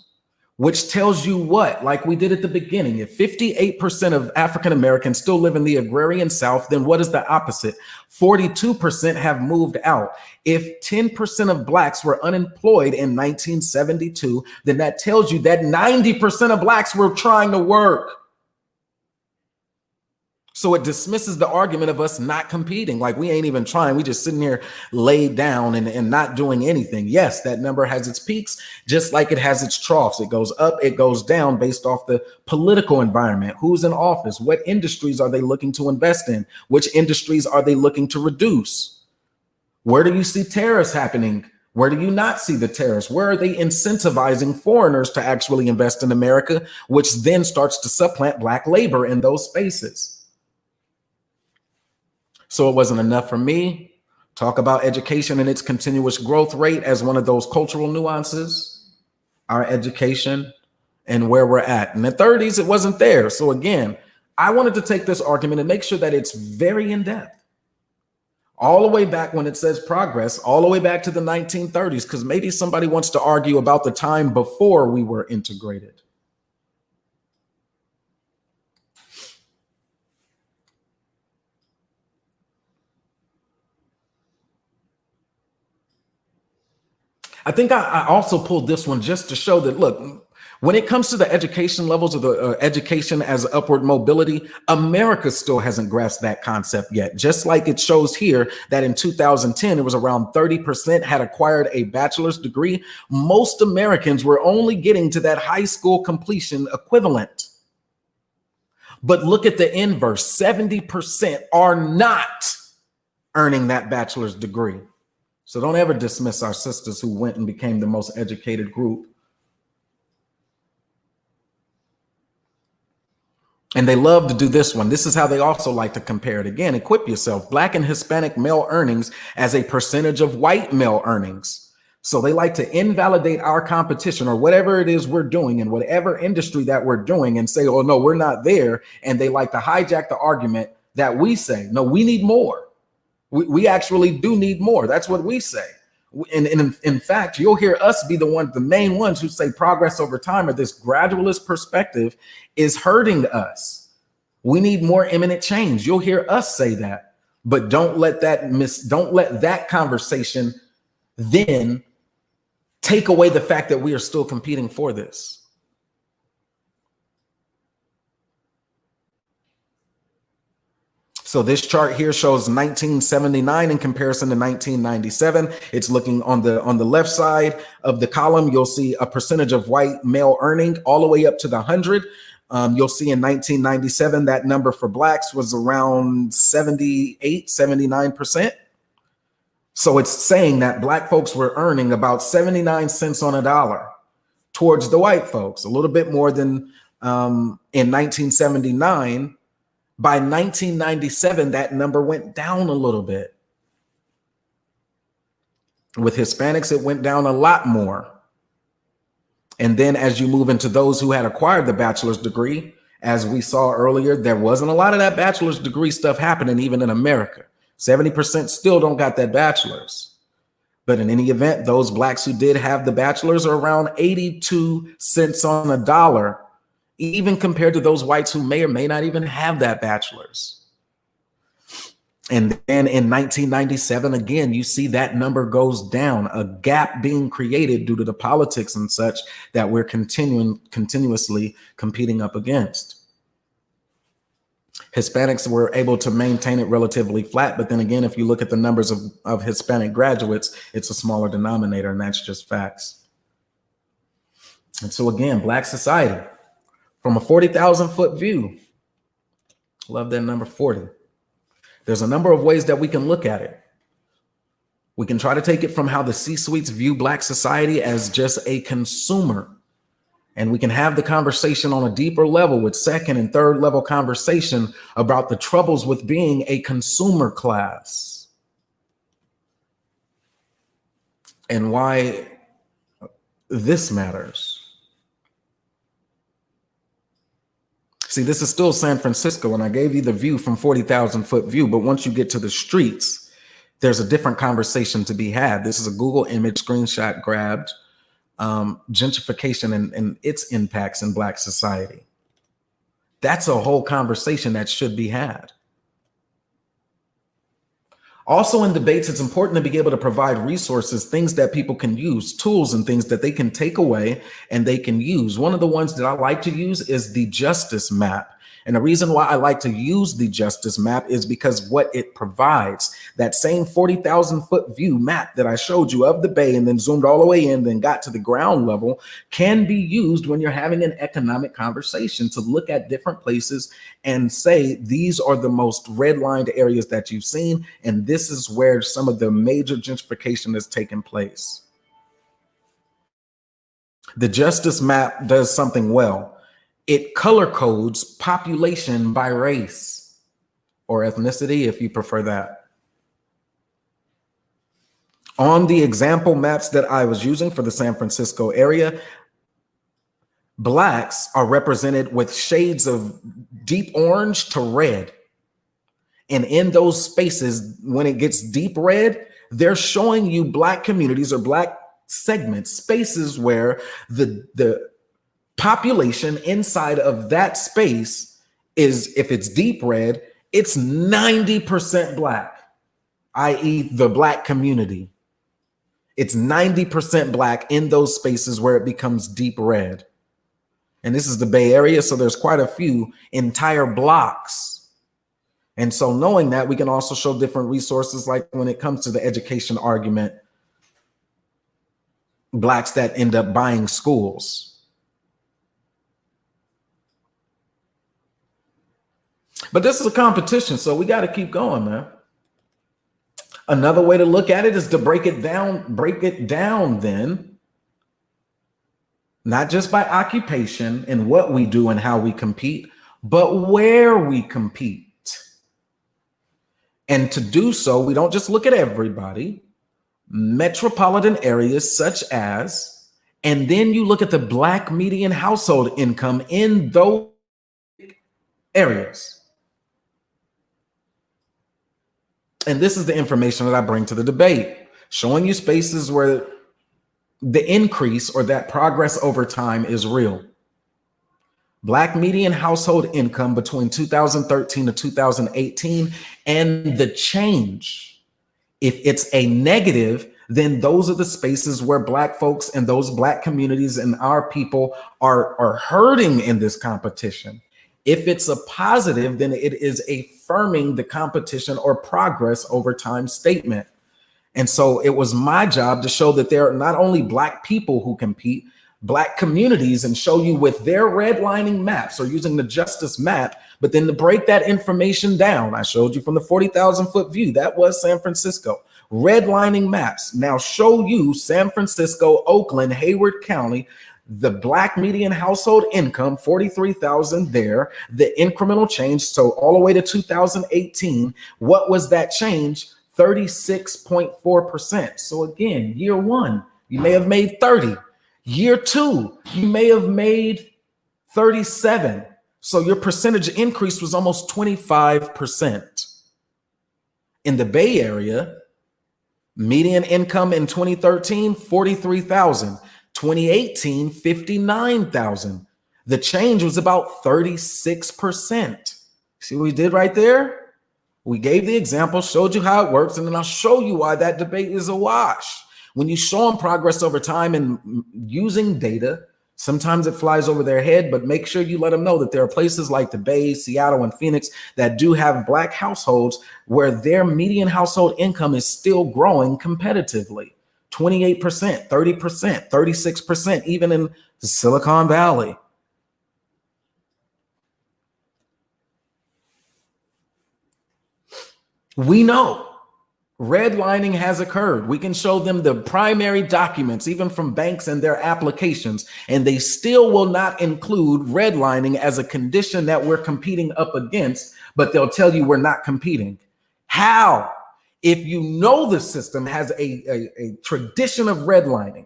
Speaker 1: which tells you what, like we did at the beginning, if 58% of African Americans still live in the agrarian South, then what is the opposite? 42% have moved out. If 10% of blacks were unemployed in 1972, then that tells you that 90% of blacks were trying to work. So it dismisses the argument of us not competing. Like we ain't even trying. We just sitting here laid down and not doing anything. Yes, that number has its peaks, just like it has its troughs. It goes up, it goes down based off the political environment. Who's in office? What industries are they looking to invest in? Which industries are they looking to reduce? Where do you see tariffs happening? Where do you not see the tariffs? Where are they incentivizing foreigners to actually invest in America, which then starts to supplant black labor in those spaces? So it wasn't enough for me. Talk about education and its continuous growth rate as one of those cultural nuances, our education and where we're at. In the 30s, it wasn't there. So again, I wanted to take this argument and make sure that it's very in-depth. All the way back when it says progress, all the way back to the 1930s, because maybe somebody wants to argue about the time before we were integrated. I think I also pulled this one just to show that, look, when it comes to the education levels of the education as upward mobility, America still hasn't grasped that concept yet. Just like it shows here that in 2010, it was around 30% had acquired a bachelor's degree. Most Americans were only getting to that high school completion equivalent. But look at the inverse, 70% are not earning that bachelor's degree. So don't ever dismiss our sisters who went and became the most educated group. And they love to do this one. This is how they also like to compare it. Again, equip yourself. Black and Hispanic male earnings as a percentage of white male earnings. So they like to invalidate our competition or whatever it is we're doing in whatever industry that we're doing and say, oh, no, we're not there. And they like to hijack the argument that we say, no, we need more. We actually do need more. That's what we say. And in fact, you'll hear us be the main ones who say progress over time or this gradualist perspective is hurting us. We need more imminent change. You'll hear us say that, but don't let that conversation then take away the fact that we are still competing for this. So this chart here shows 1979 in comparison to 1997. It's looking on the left side of the column. You'll see a percentage of white male earning all the way up to the 100. You'll see in 1997, that number for blacks was around 78, 79%. So it's saying that black folks were earning about 79 cents on a dollar. towards the white folks, a little bit more than in 1979. By 1997, that number went down a little bit. With Hispanics, it went down a lot more. And then as you move into those who had acquired the bachelor's degree, as we saw earlier, there wasn't a lot of that bachelor's degree stuff happening even in America. 70% still don't got that bachelor's. But in any event, those blacks who did have the bachelor's are around 82 cents on a dollar, even compared to those whites who may or may not even have that bachelor's. And then in 1997, again, you see that number goes down, a gap being created due to the politics and such that we're continuously competing up against. Hispanics were able to maintain it relatively flat. But then again, if you look at the numbers of Hispanic graduates, it's a smaller denominator, and that's just facts. And so again, Black society from a 40,000 foot view. Love that number 40. There's a number of ways that we can look at it. We can try to take it from how the C-suites view Black society as just a consumer. And we can have the conversation on a deeper level with second and third level conversation about the troubles with being a consumer class and why this matters. See, this is still San Francisco, and I gave you the view from 40,000 foot view. But once you get to the streets, there's a different conversation to be had. This is a Google image screenshot grabbed. Gentrification and its impacts in Black society. That's a whole conversation that should be had. Also in debates, it's important to be able to provide resources, things that people can use, tools and things that they can take away and they can use. One of the ones that I like to use is the justice map. And the reason why I like to use the justice map is because what it provides, that same 40,000 foot view map that I showed you of the bay and then zoomed all the way in, then got to the ground level, can be used when you're having an economic conversation to look at different places and say, these are the most redlined areas that you've seen. And this is where some of the major gentrification has taken place. The justice map does something well. It color codes population by race or ethnicity, if you prefer that. On the example maps that I was using for the San Francisco area, Blacks are represented with shades of deep orange to red. And in those spaces, when it gets deep red, they're showing you Black communities or Black segments, spaces where the population inside of that space is, if it's deep red, it's 90% Black, i.e. the Black community. It's 90% Black in those spaces where it becomes deep red. And this is the Bay Area, so there's quite a few entire blocks. And so knowing that, we can also show different resources, like when it comes to the education argument, Blacks that end up buying schools. But this is a competition, so we got to keep going, man. Another way to look at it is to break it down then, not just by occupation and what we do and how we compete, but where we compete. And to do so, we don't just look at everybody, metropolitan areas such as, and then you look at the Black median household income in those areas. And this is the information that I bring to the debate, showing you spaces where the increase or that progress over time is real. Black median household income between 2013 to 2018, and the change. If it's a negative, then those are the spaces where Black folks and those Black communities and our people are hurting in this competition. If it's a positive, then it is affirming the competition or progress over time statement. And so it was my job to show that there are not only Black people who compete, Black communities, and show you with their redlining maps or using the justice map, but then to break that information down. I showed you from the 40,000 foot view, that was San Francisco. Redlining maps now show you San Francisco, Oakland, Hayward County, the black median household income, 43,000 there, the incremental change. So all the way to 2018, what was that change? 36.4%. So again, year one, you may have made 30. Year two, you may have made 37. So your percentage increase was almost 25%. In the Bay Area, median income in 2013, 43,000. 2018, 59,000. The change was about 36%. See what we did right there? We gave the example, showed you how it works, and then I'll show you why that debate is a wash. When you show them progress over time and using data, sometimes it flies over their head, but make sure you let them know that there are places like the Bay, Seattle, and Phoenix that do have black households where their median household income is still growing competitively. 28%, 30%, 36%, even in Silicon Valley. We know redlining has occurred. We can show them the primary documents, even from banks and their applications, and they still will not include redlining as a condition that we're competing up against, but they'll tell you we're not competing. How? If you know the system has a tradition of redlining,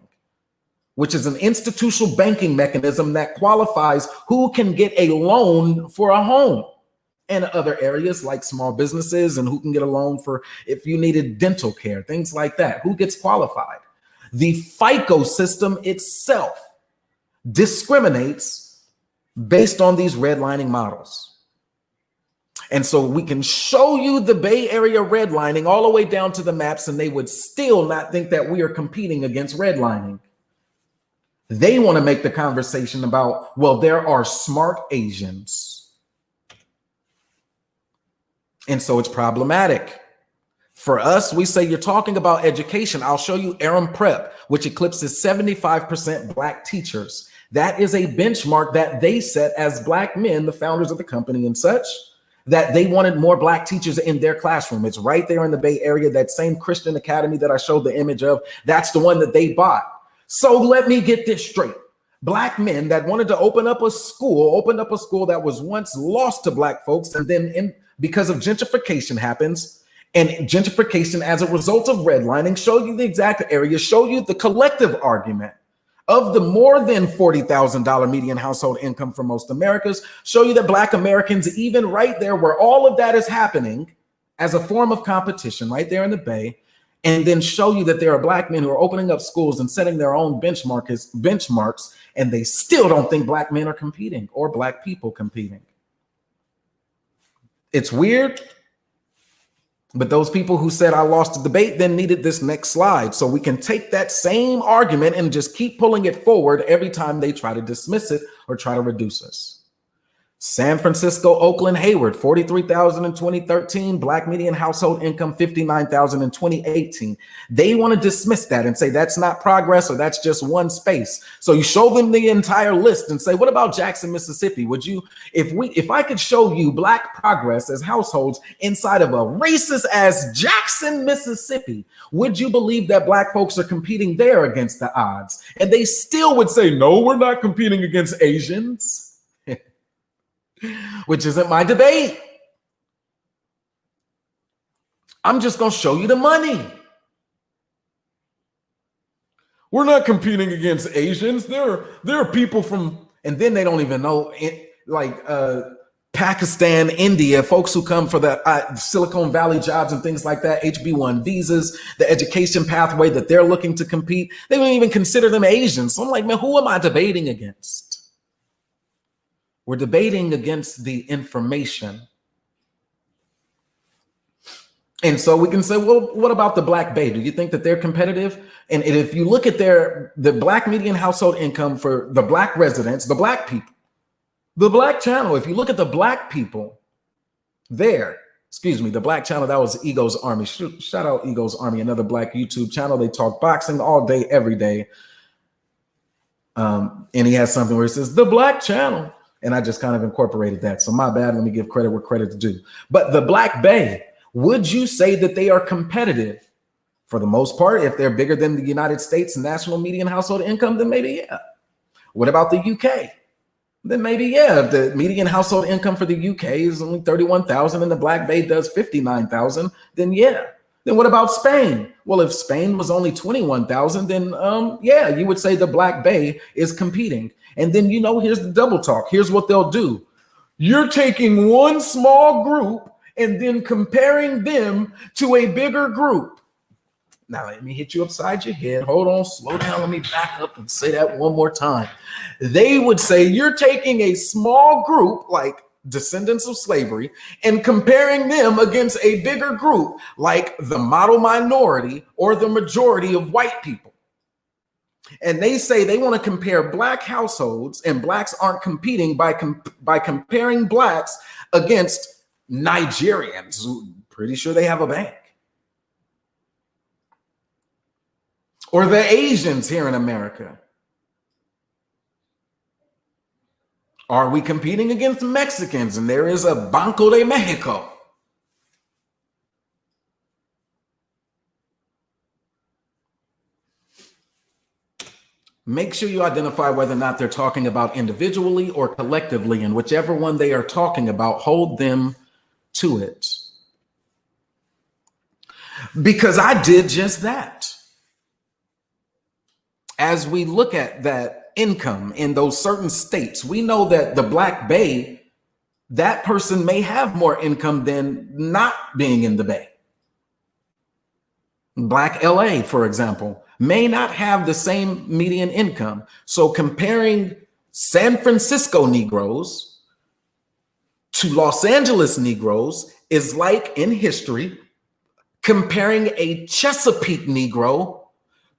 Speaker 1: which is an institutional banking mechanism that qualifies who can get a loan for a home, and other areas like small businesses, and who can get a loan for if you needed dental care, things like that. Who gets qualified? The FICO system itself discriminates based on these redlining models. And so we can show you the Bay Area redlining all the way down to the maps, and they would still not think that we are competing against redlining. They want to make the conversation about, well, there are smart Asians. And so it's problematic. For us, we say you're talking about education. I'll show you Aram Prep, which eclipses 75% black teachers. That is a benchmark that they set as black men, the founders of the company and such, that they wanted more black teachers in their classroom. It's right there in the Bay Area, that same Christian academy that I showed the image of. That's the one that they bought. So let me get this straight. Black men that wanted to opened up a school that was once lost to black folks, and then because of gentrification happens, and gentrification as a result of redlining, show you the exact area, show you the collective argument of the more than $40,000 median household income for most Americans, show you that black Americans, even right there where all of that is happening as a form of competition right there in the Bay, and then show you that there are black men who are opening up schools and setting their own benchmarks, and they still don't think black men are competing or black people competing. It's weird, but those people who said I lost the debate then needed this next slide, so we can take that same argument and just keep pulling it forward every time they try to dismiss it or try to reduce us. San Francisco, Oakland, Hayward, 43,000 in 2013, black median household income, 59,000 in 2018. They want to dismiss that and say that's not progress or that's just one space. So you show them the entire list and say, what about Jackson, Mississippi? Would you, if I could show you black progress as households inside of a racist as Jackson, Mississippi, would you believe that black folks are competing there against the odds? And they still would say, no, we're not competing against Asians. Which isn't my debate. I'm just going to show you the money. We're not competing against Asians. There are people from, and then they don't even know, like Pakistan, India, folks who come for the Silicon Valley jobs and things like that, HB1 visas, the education pathway that they're looking to compete. They don't even consider them Asians. So I'm like, man, who am I debating against? We're debating against the information. And so we can say, well, what about the Black Bay? Do you think that they're competitive? And if you look at the black median household income for the black residents, the black people, the black channel, if you look at the black people there, the black channel, that was Ego's Army. Shout out Ego's Army, another black YouTube channel. They talk boxing all day, every day. And he has something where it says the black channel. And I just kind of incorporated that. So my bad, let me give credit where credit's due. But the Black Bay, would you say that they are competitive? For the most part, if they're bigger than the United States national median household income, then maybe, yeah. What about the UK? Then maybe, yeah, if the median household income for the UK is only 31,000 and the Black Bay does 59,000, then yeah. Then what about Spain? Well, if Spain was only 21,000, then yeah, you would say the Black Bay is competing. And then, here's the double talk. Here's what they'll do. You're taking one small group and then comparing them to a bigger group. Now, let me hit you upside your head. Hold on, slow down. Let me back up and say that one more time. They would say you're taking a small group like descendants of slavery and comparing them against a bigger group like the model minority or the majority of white people. And they say they want to compare Black households, and Blacks aren't competing by comparing Blacks against Nigerians, who pretty sure they have a bank. Or the Asians here in America. Are we competing against Mexicans? And there is a Banco de Mexico. Make sure you identify whether or not they're talking about individually or collectively, and whichever one they are talking about, hold them to it. Because I did just that. As we look at that income in those certain states, we know that the Black Bay, that person may have more income than not being in the Bay. Black LA, for example, may not have the same median income. So comparing San Francisco Negroes to Los Angeles Negroes is like, in history, comparing a Chesapeake Negro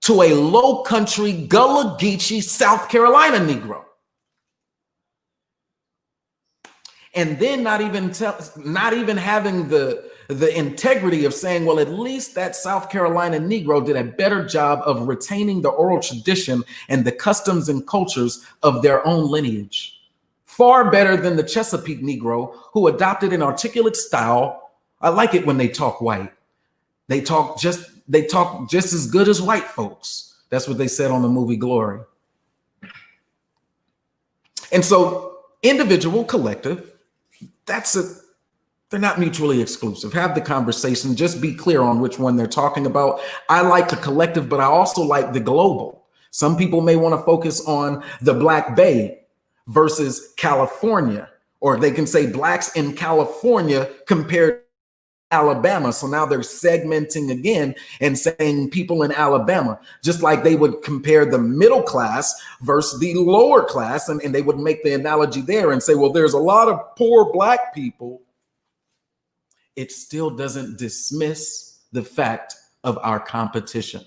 Speaker 1: to a low country Gullah Geechee South Carolina Negro. And then not even having the integrity of saying, well, at least that South Carolina Negro did a better job of retaining the oral tradition and the customs and cultures of their own lineage. Far better than the Chesapeake Negro, who adopted an articulate style. I like it when they talk white. They talk just as good as white folks. That's what they said on the movie Glory. And so individual, collective, they're not mutually exclusive. Have the conversation. Just be clear on which one they're talking about. I like the collective, but I also like the global. Some people may want to focus on the Black Bay versus California, or they can say Blacks in California compared to Alabama. So now they're segmenting again and saying people in Alabama, just like they would compare the middle class versus the lower class. And they would make the analogy there and say, well, there's a lot of poor Black people. It still doesn't dismiss the fact of our competition.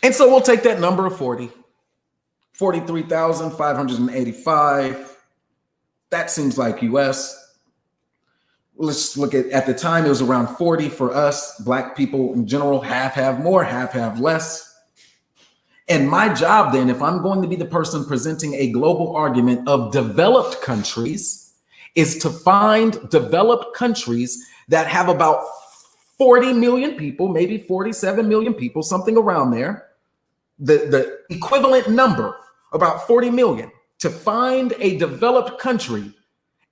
Speaker 1: And so we'll take that number of 43,585. That seems like US. Let's look at the time, it was around 40 for us. Black people in general, half have more, half have less. And my job then, if I'm going to be the person presenting a global argument of developed countries, is to find developed countries that have about 40 million people, maybe 47 million people, something around there, the equivalent number, about 40 million, to find a developed country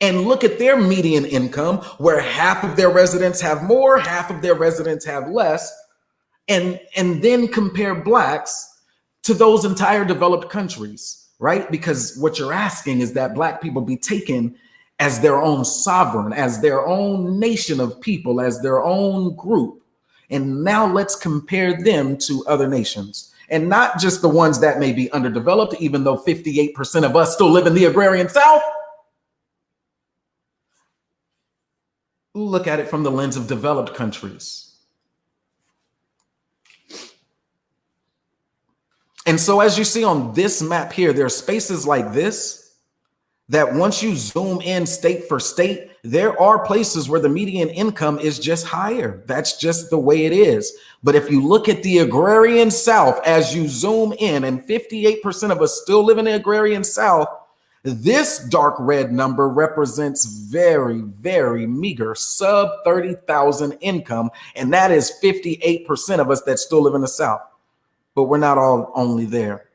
Speaker 1: and look at their median income, where half of their residents have more, half of their residents have less, and then compare Blacks to those entire developed countries, right? Because what you're asking is that Black people be taken as their own sovereign, as their own nation of people, as their own group. And now let's compare them to other nations, and not just the ones that may be underdeveloped, even though 58% of us still live in the agrarian South. Look at it from the lens of developed countries. And so as you see on this map here, there are spaces like this that once you zoom in state for state, there are places where the median income is just higher. That's just the way it is. But if you look at the agrarian South, as you zoom in, and 58% of us still live in the agrarian South, this dark red number represents very, very meager sub 30,000 income. And that is 58% of us that still live in the South. but we're not all only there.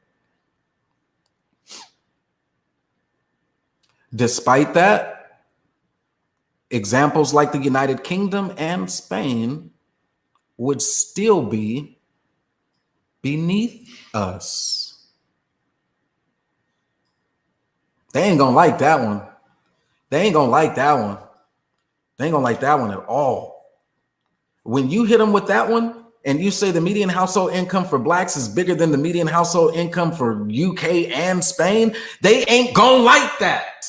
Speaker 1: Despite that, examples like the United Kingdom and Spain would still be beneath us. They ain't gonna like that one. They ain't gonna like that one. They ain't gonna like that one at all. When you hit them with that one and you say the median household income for blacks is bigger than the median household income for UK and Spain, they ain't gonna like that.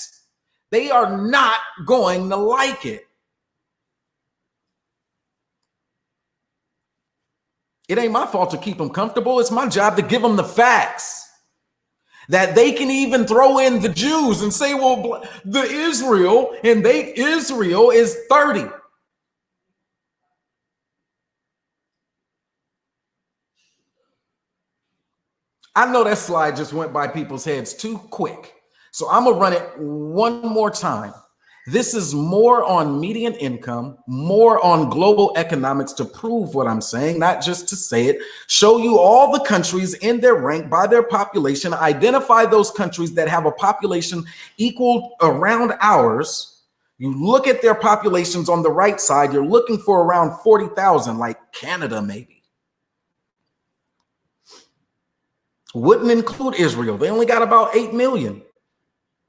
Speaker 1: They are not going to like it. It ain't my fault to keep them comfortable. It's my job to give them the facts. That they can even throw in the Jews and say, well, the Israel is 30. I know that slide just went by people's heads too quick. So I'm gonna run it one more time. This is more on median income, more on global economics to prove what I'm saying, not just to say it. Show you all the countries in their rank by their population, identify those countries that have a population equal around ours. You look at their populations on the right side, you're looking for around 40,000, like Canada maybe. Wouldn't include Israel. They only got about 8 million.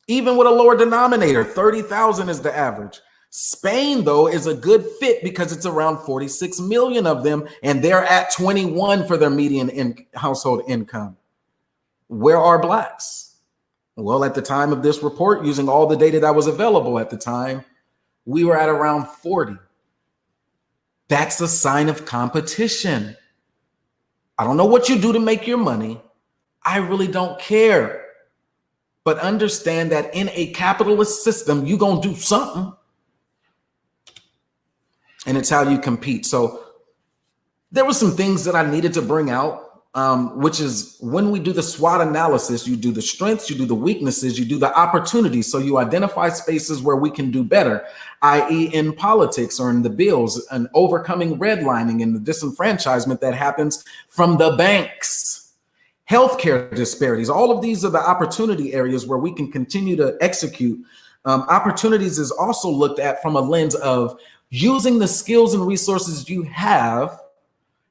Speaker 1: Even with a lower denominator, 30,000 is the average. Spain, though, is a good fit because it's around 46 million of them, and they're at 21 for their median household income. Where are blacks? Well, at the time of this report, using all the data that was available at the time, we were at around 40. That's a sign of competition. I don't know what you do to make your money. I really don't care. But understand that in a capitalist system, you're going to do something. And it's how you compete. So there were some things that I needed to bring out, which is when we do the SWOT analysis, you do the strengths, you do the weaknesses, you do the opportunities. So you identify spaces where we can do better, i.e. in politics or in the bills, and overcoming redlining and the disenfranchisement that happens from the banks. Healthcare disparities, all of these are the opportunity areas where we can continue to execute. Opportunities is also looked at from a lens of using the skills and resources you have.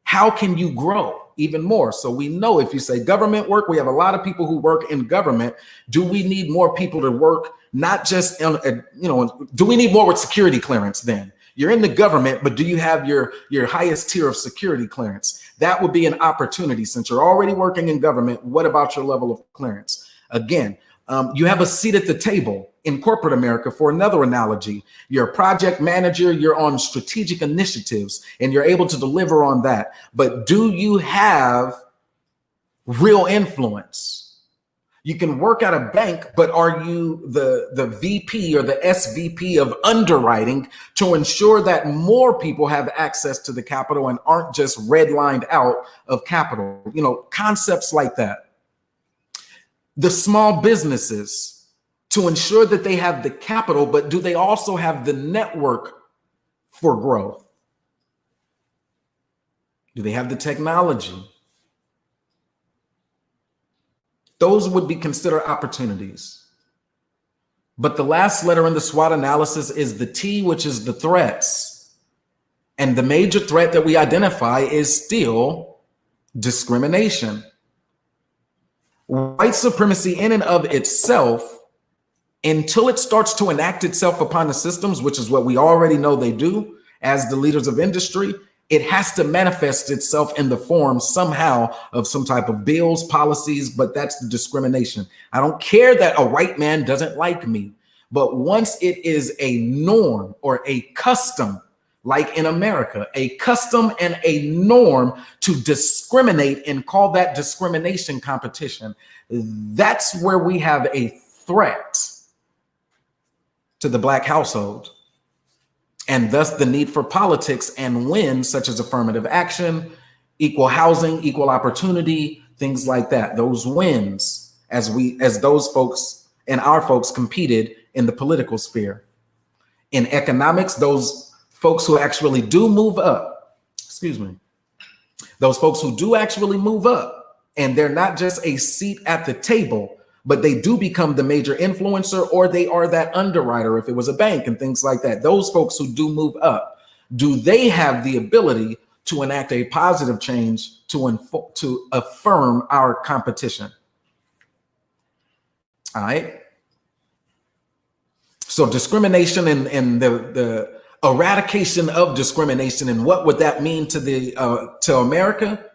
Speaker 1: How can you grow even more? So we know if you say government work, we have a lot of people who work in government. Do we need more people to work? Not just, do we need more with security clearance then? You're in the government, but do you have your highest tier of security clearance? That would be an opportunity. Since you're already working in government, what about your level of clearance? Again, you have a seat at the table in corporate America. For another analogy, you're a project manager, you're on strategic initiatives, and you're able to deliver on that. But do you have real influence? You can work at a bank, but are you the VP or the SVP of underwriting to ensure that more people have access to the capital and aren't just redlined out of capital? Concepts like that. The small businesses, to ensure that they have the capital, but do they also have the network for growth? Do they have the technology? Those would be considered opportunities. But the last letter in the SWOT analysis is the T, which is the threats. And the major threat that we identify is still discrimination. White supremacy in and of itself, until it starts to enact itself upon the systems, which is what we already know they do as the leaders of industry, it has to manifest itself in the form somehow of some type of bills, policies, but that's the discrimination. I don't care that a white man doesn't like me, but once it is a norm or a custom, like in America, a custom and a norm to discriminate and call that discrimination competition, that's where we have a threat to the Black household. And thus the need for politics and wins such as affirmative action, equal housing, equal opportunity, things like that. Those wins as those folks and our folks competed in the political sphere. In economics, those folks who actually do move up, those folks who do actually move up and they're not just a seat at the table, but they do become the major influencer, or they are that underwriter if it was a bank and things like that. Those folks who do move up, do they have the ability to enact a positive change to affirm our competition? All right. So discrimination and the eradication of discrimination, and what would that mean to America?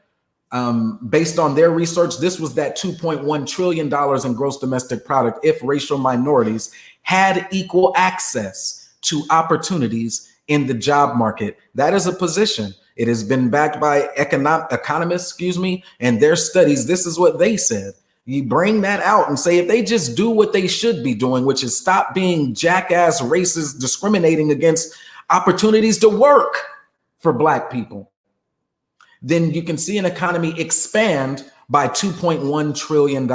Speaker 1: Based on their research, this was that $2.1 trillion in gross domestic product if racial minorities had equal access to opportunities in the job market. That is a position. It has been backed by economists, and their studies. This is what they said. You bring that out and say, if they just do what they should be doing, which is stop being jackass racist, discriminating against opportunities to work for Black people, then you can see an economy expand by $2.1 trillion.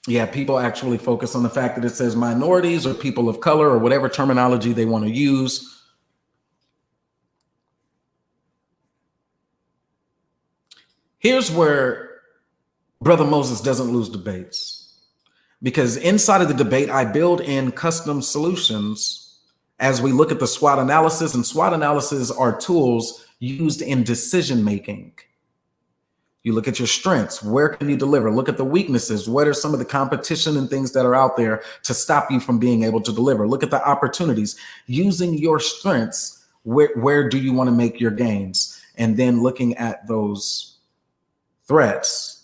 Speaker 1: Yeah, people actually focus on the fact that it says minorities or people of color or whatever terminology they want to use. Here's where Brother Moses doesn't lose debates. Because inside of the debate, I build in custom solutions as we look at the SWOT analysis, and SWOT analysis are tools used in decision making. You look at your strengths. Where can you deliver? Look at the weaknesses. What are some of the competition and things that are out there to stop you from being able to deliver? Look at the opportunities. Using your strengths, where do you want to make your gains? And then looking at those threats.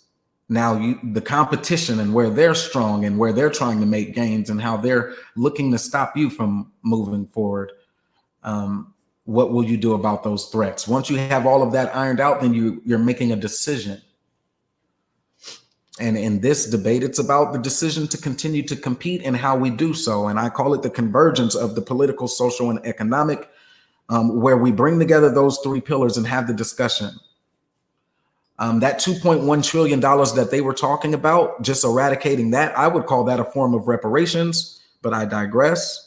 Speaker 1: Now the competition and where they're strong and where they're trying to make gains and how they're looking to stop you from moving forward. What will you do about those threats? Once you have all of that ironed out, then you're making a decision. And in this debate, it's about the decision to continue to compete and how we do so. And I call it the convergence of the political, social, and economic, where we bring together those three pillars and have the discussion. That $2.1 trillion that they were talking about, just eradicating that, I would call that a form of reparations, but I digress.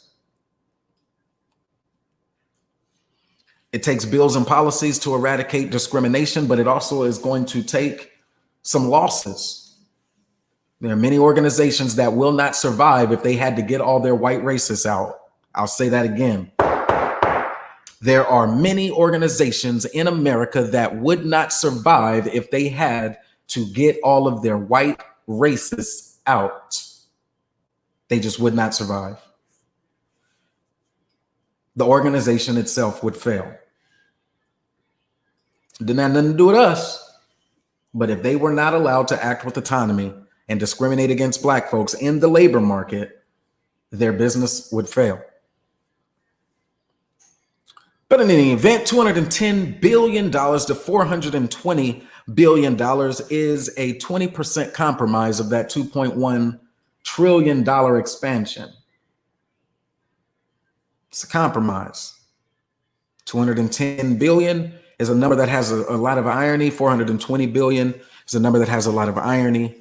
Speaker 1: It takes bills and policies to eradicate discrimination, but it also is going to take some losses. There are many organizations that will not survive if they had to get all their white racists out. I'll say that again. There are many organizations in America that would not survive if they had to get all of their white racists out. They just would not survive. The organization itself would fail. Didn't have nothing to do with us. But if they were not allowed to act with autonomy and discriminate against Black folks in the labor market, their business would fail. But in any event, $210 billion to $420 billion is a 20% compromise of that $2.1 trillion expansion. It's a compromise. 210 billion is a number that has a lot of irony. 420 billion is a number that has a lot of irony.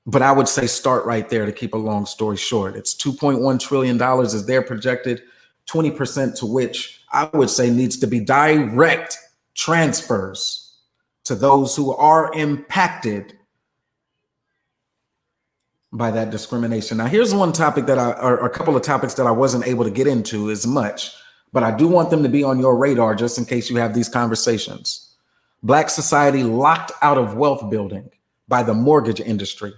Speaker 1: But I would say start right there to keep a long story short. It's $2.1 trillion is their projected, 20% to which I would say needs to be direct transfers to those who are impacted by that discrimination. Now, here's one topic or a couple of topics that I wasn't able to get into as much, but I do want them to be on your radar just in case you have these conversations. Black society locked out of wealth building by the mortgage industry.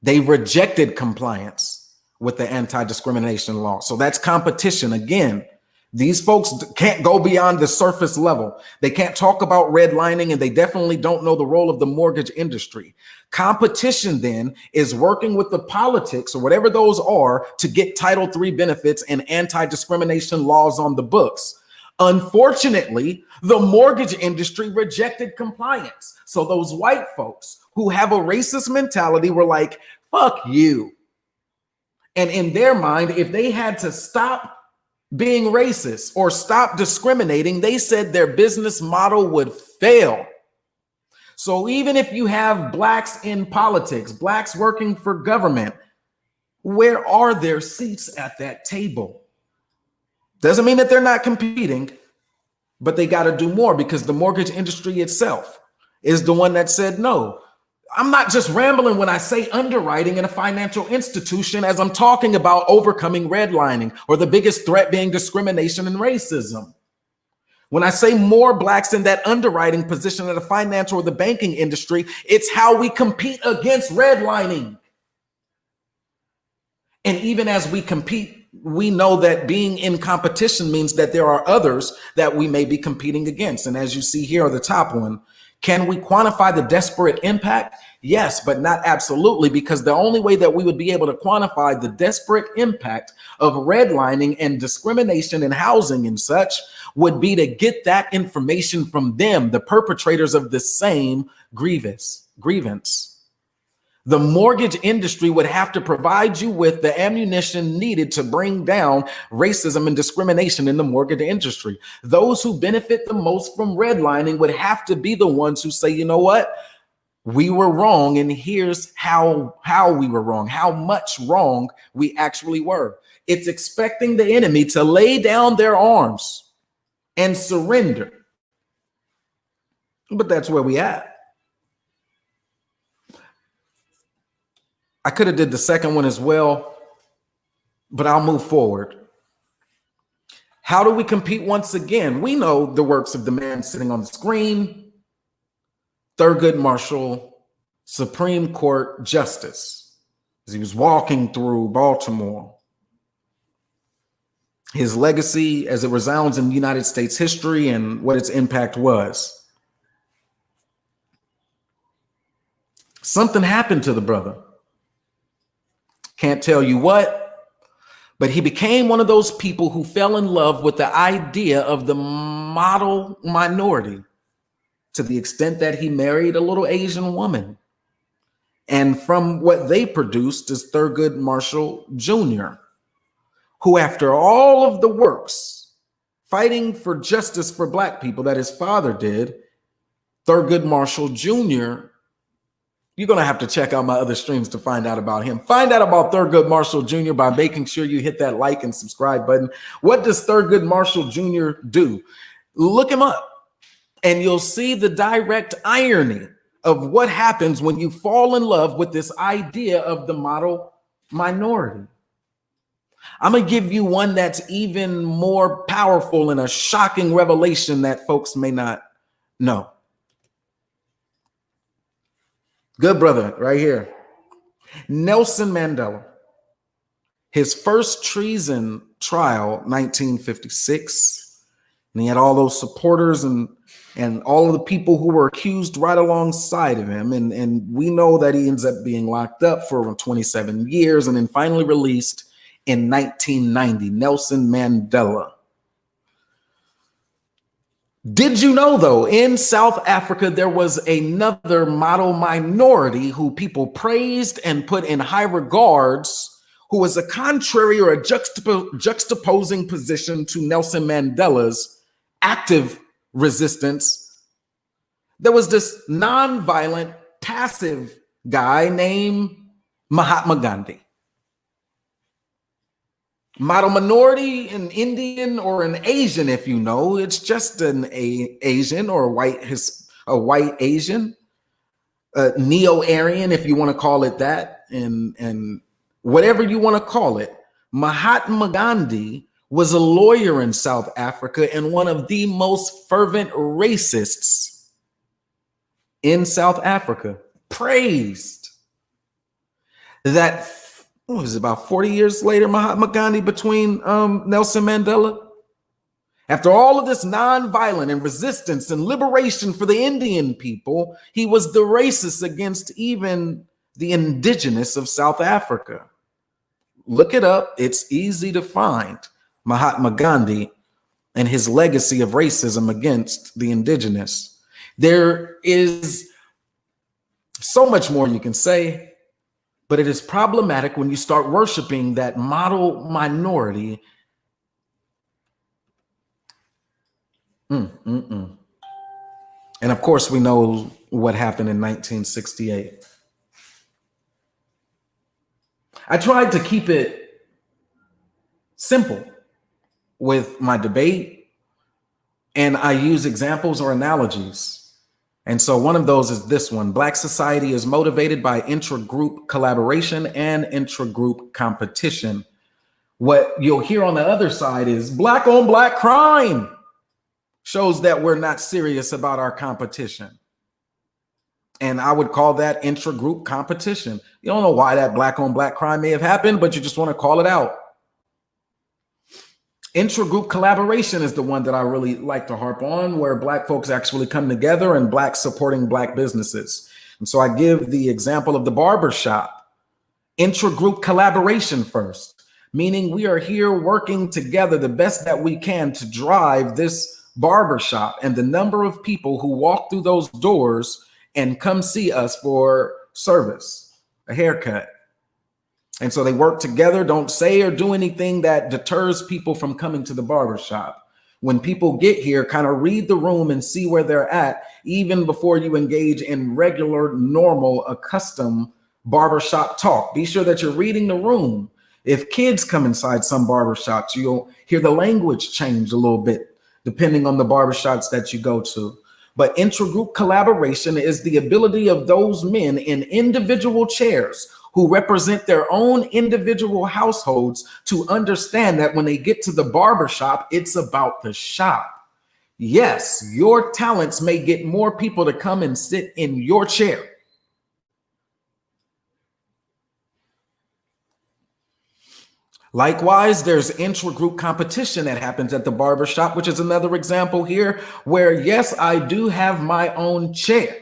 Speaker 1: They rejected compliance with the anti-discrimination law. So that's competition. Again, these folks can't go beyond the surface level. They can't talk about redlining, and they definitely don't know the role of the mortgage industry. Competition then is working with the politics or whatever those are to get Title III benefits and anti-discrimination laws on the books. Unfortunately, the mortgage industry rejected compliance. So those white folks who have a racist mentality were like, fuck you. And in their mind, if they had to stop being racist or stop discriminating, they said their business model would fail. So even if you have Blacks in politics, Blacks working for government, where are their seats at that table? Doesn't mean that they're not competing, but they got to do more, because the mortgage industry itself is the one that said no. I'm not just rambling when I say underwriting in a financial institution, as I'm talking about overcoming redlining, or the biggest threat being discrimination and racism. When I say more blacks in that underwriting position in the financial or the banking industry, it's how we compete against redlining. And even as we compete, we know that being in competition means that there are others that we may be competing against. And as you see here, the top one, can we quantify the desperate impact? Yes, but not absolutely, because the only way that we would be able to quantify the desperate impact of redlining and discrimination in housing and such would be to get that information from them, the perpetrators of the same grievance. The mortgage industry would have to provide you with the ammunition needed to bring down racism and discrimination in the mortgage industry. Those who benefit the most from redlining would have to be the ones who say, you know what? We were wrong, and here's how we were wrong, how much wrong we actually were. It's expecting the enemy to lay down their arms and surrender. But that's where we at. I could have did the second one as well, but I'll move forward. How do we compete once again? We know the works of the man sitting on the screen, Thurgood Marshall, Supreme Court Justice, as he was walking through Baltimore. His legacy as it resounds in United States history and what its impact was. Something happened to the brother. Can't tell you what, but he became one of those people who fell in love with the idea of the model minority, to the extent that he married a little Asian woman. And from what they produced is Thurgood Marshall Jr., who, after all of the works fighting for justice for black people that his father did, Thurgood Marshall Jr., you're going to have to check out my other streams to find out about him. Find out about Thurgood Marshall Jr. by making sure you hit that like and subscribe button. What does Thurgood Marshall Jr. do? Look him up, and you'll see the direct irony of what happens when you fall in love with this idea of the model minority. I'm going to give you one that's even more powerful and a shocking revelation that folks may not know. Good brother right here. Nelson Mandela. His first treason trial, 1956. And he had all those supporters and all of the people who were accused right alongside of him. And we know that he ends up being locked up for 27 years and then finally released in 1990. Nelson Mandela. Did you know, though, in South Africa, there was another model minority who people praised and put in high regards, who was a contrary or a juxtaposing position to Nelson Mandela's active resistance? There was this nonviolent, passive guy named Mahatma Gandhi. Model minority, an Indian or an Asian, if you know, it's just an Asian or a white Asian, neo-Aryan, if you want to call it that, and whatever you want to call it. Mahatma Gandhi was a lawyer in South Africa and one of the most fervent racists in South Africa. Praised that. What was it, about 40 years later, Mahatma Gandhi between Nelson Mandela? After all of this nonviolent and resistance and liberation for the Indian people, he was the racist against even the indigenous of South Africa. Look it up. It's easy to find Mahatma Gandhi and his legacy of racism against the indigenous. There is so much more you can say, but it is problematic when you start worshiping that model minority. And of course, we know what happened in 1968. I tried to keep it simple with my debate, and I use examples or analogies. And so one of those is this one. Black society is motivated by intra-group collaboration and intra-group competition. What you'll hear on the other side is black on black crime shows that we're not serious about our competition. And I would call that intra-group competition. You don't know why that black on black crime may have happened, but you just want to call it out. Intra-group collaboration is the one that I really like to harp on, where black folks actually come together and black supporting black businesses. And so I give the example of the barber shop. Intra-group collaboration first, meaning we are here working together the best that we can to drive this barber shop, and the number of people who walk through those doors and come see us for service, a haircut. And so they work together, don't say or do anything that deters people from coming to the barbershop. When people get here, kind of read the room and see where they're at, even before you engage in regular, normal, accustomed barbershop talk. Be sure that you're reading the room. If kids come inside some barbershops, you'll hear the language change a little bit, depending on the barbershops that you go to. But intra-group collaboration is the ability of those men in individual chairs who represent their own individual households to understand that when they get to the barbershop, it's about the shop. Yes, your talents may get more people to come and sit in your chair. Likewise, there's intra-group competition that happens at the barbershop, which is another example here where, yes, I do have my own chair.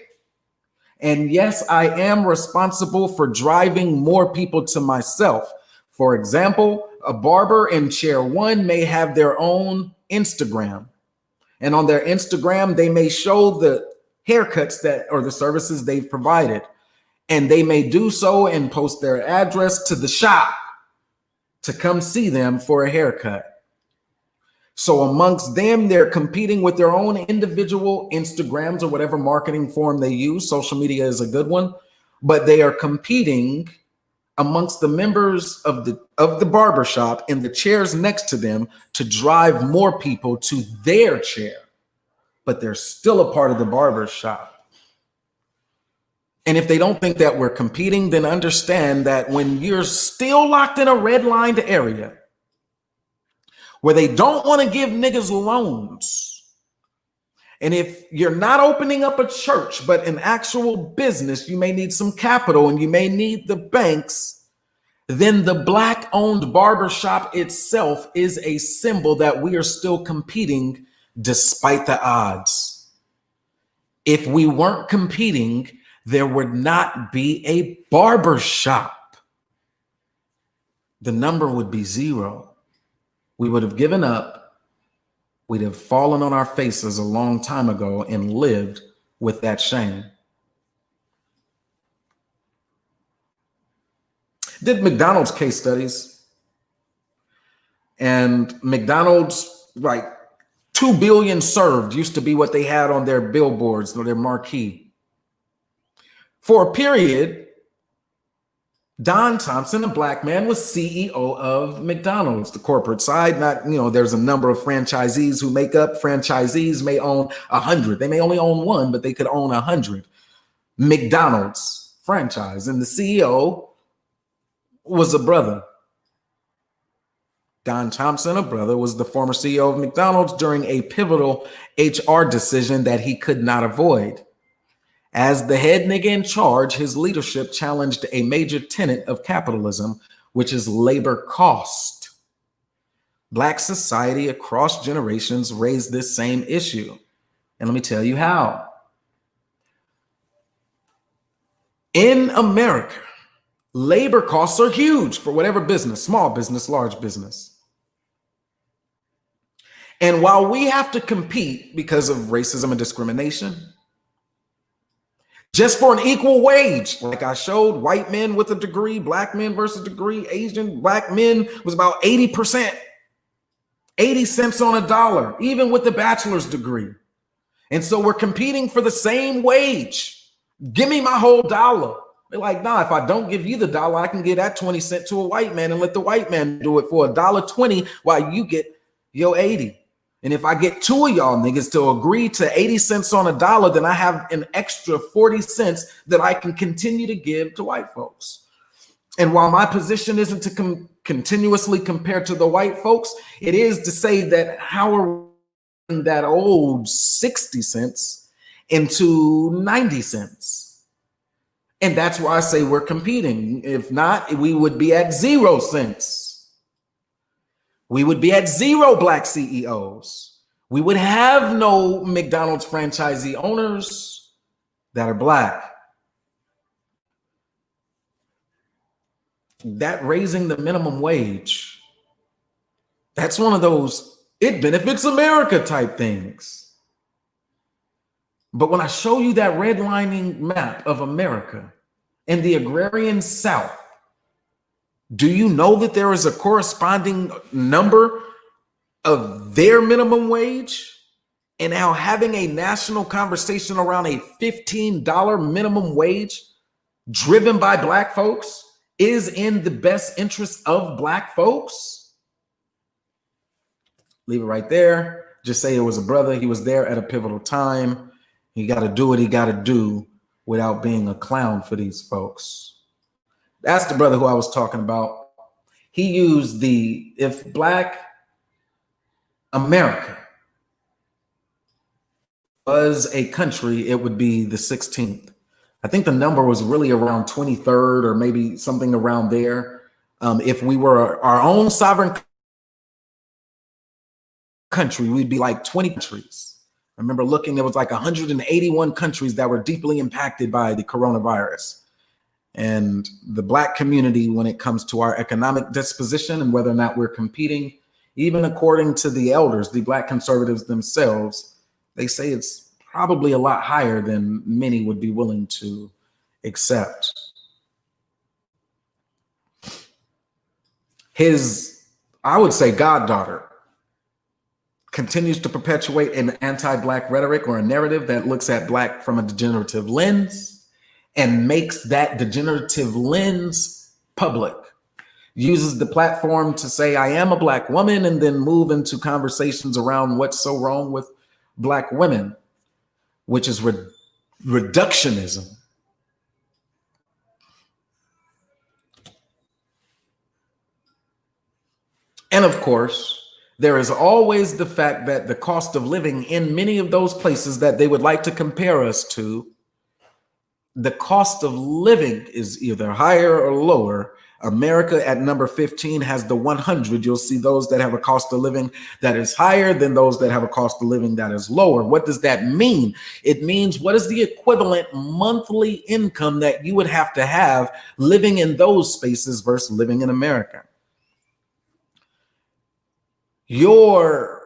Speaker 1: And yes, I am responsible for driving more people to myself. For example, a barber in chair one may have their own Instagram. And on their Instagram, they may show the haircuts that or the services they've provided. And they may do so and post their address to the shop to come see them for a haircut. So amongst them, they're competing with their own individual Instagrams or whatever marketing form they use. Social media is a good one, but they are competing amongst the members of the barbershop in the chairs next to them to drive more people to their chair, but they're still a part of the barbershop. And if they don't think that we're competing, then understand that when you're still locked in a red-lined area where they don't want to give niggas loans, and if you're not opening up a church, but an actual business, you may need some capital and you may need the banks, then the black-owned barbershop itself is a symbol that we are still competing despite the odds. If we weren't competing, there would not be a barbershop. The number would be zero. We would have given up. We'd have fallen on our faces a long time ago and lived with that shame. Did McDonald's case studies, and McDonald's, like 2 billion served used to be what they had on their billboards or their marquee. For a period, Don Thompson, a black man, was CEO of McDonald's, the corporate side. Not, there's a number of franchisees who make up. Franchisees may own 100. They may only own one, but they could own 100 McDonald's franchise. And the CEO was a brother. Don Thompson, a brother, was the former CEO of McDonald's during a pivotal HR decision that he could not avoid. As the head nigga in charge, his leadership challenged a major tenet of capitalism, which is labor cost. Black society across generations raised this same issue. And let me tell you how. In America, labor costs are huge for whatever business, small business, large business. And while we have to compete because of racism and discrimination, just for an equal wage, like I showed, white men with a degree, black men versus degree, Asian black men was about 80%, 80 cents on a dollar, even with the bachelor's degree. And so we're competing for the same wage. Give me my whole dollar. They're like, nah, if I don't give you the dollar, I can get that 20 cents to a white man and let the white man do it for $1.20 while you get yo 80. And if I get two of y'all niggas to agree to 80 cents on a dollar, then I have an extra 40 cents that I can continue to give to white folks. And while my position isn't to continuously compare to the white folks, it is to say that how are we that old 60 cents into 90 cents? And that's why I say we're competing. If not, we would be at 0 cents. We would be at 0 black CEOs. We would have no McDonald's franchisee owners that are black. That raising the minimum wage, that's one of those it benefits America type things. But when I show you that redlining map of America and the agrarian South, do you know that there is a corresponding number of their minimum wage? And how having a national conversation around a $15 minimum wage driven by black folks is in the best interest of black folks? Leave it right there. Just say it was a brother. He was there at a pivotal time. He got to do what he got to do without being a clown for these folks. That's the brother who I was talking about. He used if black America was a country, it would be the 16th. I think the number was really around 23rd or maybe something around there. If we were our own sovereign country, we'd be like 20 countries. I remember looking, there was like 181 countries that were deeply impacted by the coronavirus. And the black community, when it comes to our economic disposition and whether or not we're competing, even according to the elders, the black conservatives themselves, they say it's probably a lot higher than many would be willing to accept. His, I would say, goddaughter continues to perpetuate an anti-black rhetoric or a narrative that looks at black from a degenerative lens and makes that degenerative lens public. Uses the platform to say, I am a black woman, and then move into conversations around what's so wrong with black women, which is reductionism. And of course, there is always the fact that the cost of living in many of those places that they would like to compare us to, the cost of living is either higher or lower. America at number 15 has the 100. You'll see those that have a cost of living that is higher than those that have a cost of living that is lower. What does that mean? It means what is the equivalent monthly income that you would have to have living in those spaces versus living in America? Your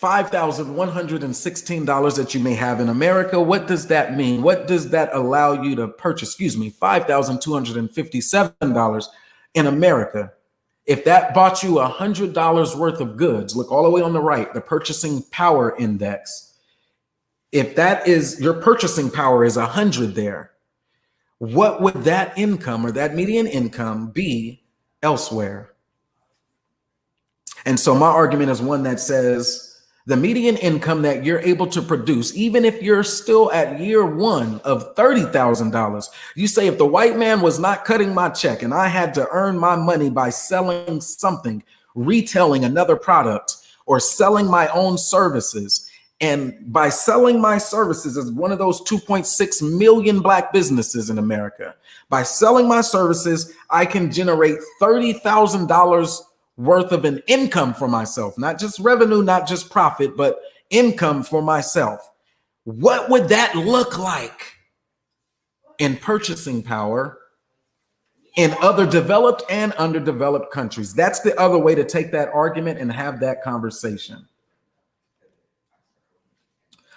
Speaker 1: $5,116 that you may have in America, what does that mean? What does that allow you to purchase? $5,257 in America. If that bought you $100 worth of goods, look all the way on the right, the purchasing power index. If that is your purchasing power is 100 there, what would that income or that median income be elsewhere? And so my argument is one that says the median income that you're able to produce, even if you're still at year one of $30,000, you say if the white man was not cutting my check and I had to earn my money by selling something, retailing another product, or selling my own services, and by selling my services as one of those 2.6 million black businesses in America, by selling my services, I can generate $30,000 worth of an income for myself, not just revenue, not just profit, but income for myself. What would that look like in purchasing power in other developed and underdeveloped countries? That's the other way to take that argument and have that conversation.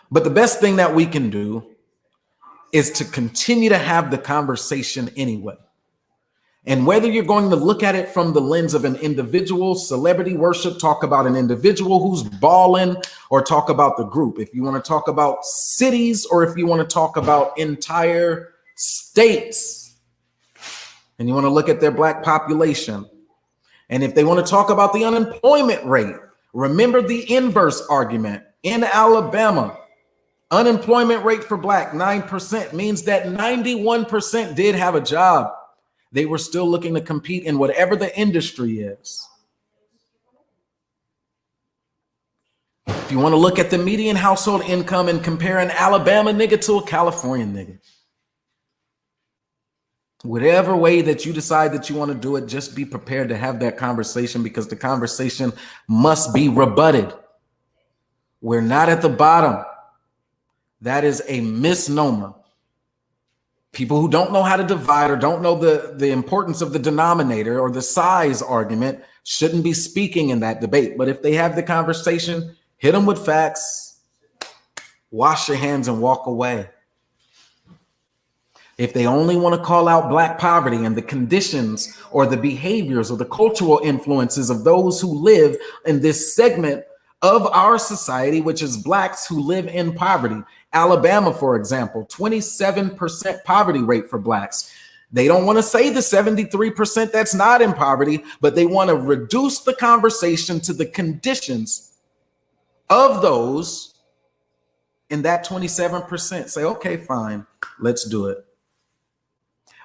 Speaker 1: But the best thing that we can do is to continue to have the conversation anyway. And whether you're going to look at it from the lens of an individual, celebrity worship, talk about an individual who's balling, or talk about the group. If you want to talk about cities, or if you want to talk about entire states, and you want to look at their black population, and if they want to talk about the unemployment rate, Remember the inverse argument. In Alabama, unemployment rate for black 9% means that 91% did have a job. They were still looking to compete in whatever the industry is. If you want to look at the median household income and compare an Alabama nigga to a California nigga, whatever way that you decide that you want to do it, just be prepared to have that conversation, because the conversation must be rebutted. We're not at the bottom. That is a misnomer. People who don't know how to divide or don't know the importance of the denominator or the size argument shouldn't be speaking in that debate. But if they have the conversation, hit them with facts, wash your hands and walk away. If they only want to call out black poverty and the conditions or the behaviors or the cultural influences of those who live in this segment of our society, which is blacks who live in poverty. Alabama, for example, 27% poverty rate for blacks. They don't want to say the 73% that's not in poverty, but they want to reduce the conversation to the conditions of those in that 27%. Say, okay, fine, let's do it.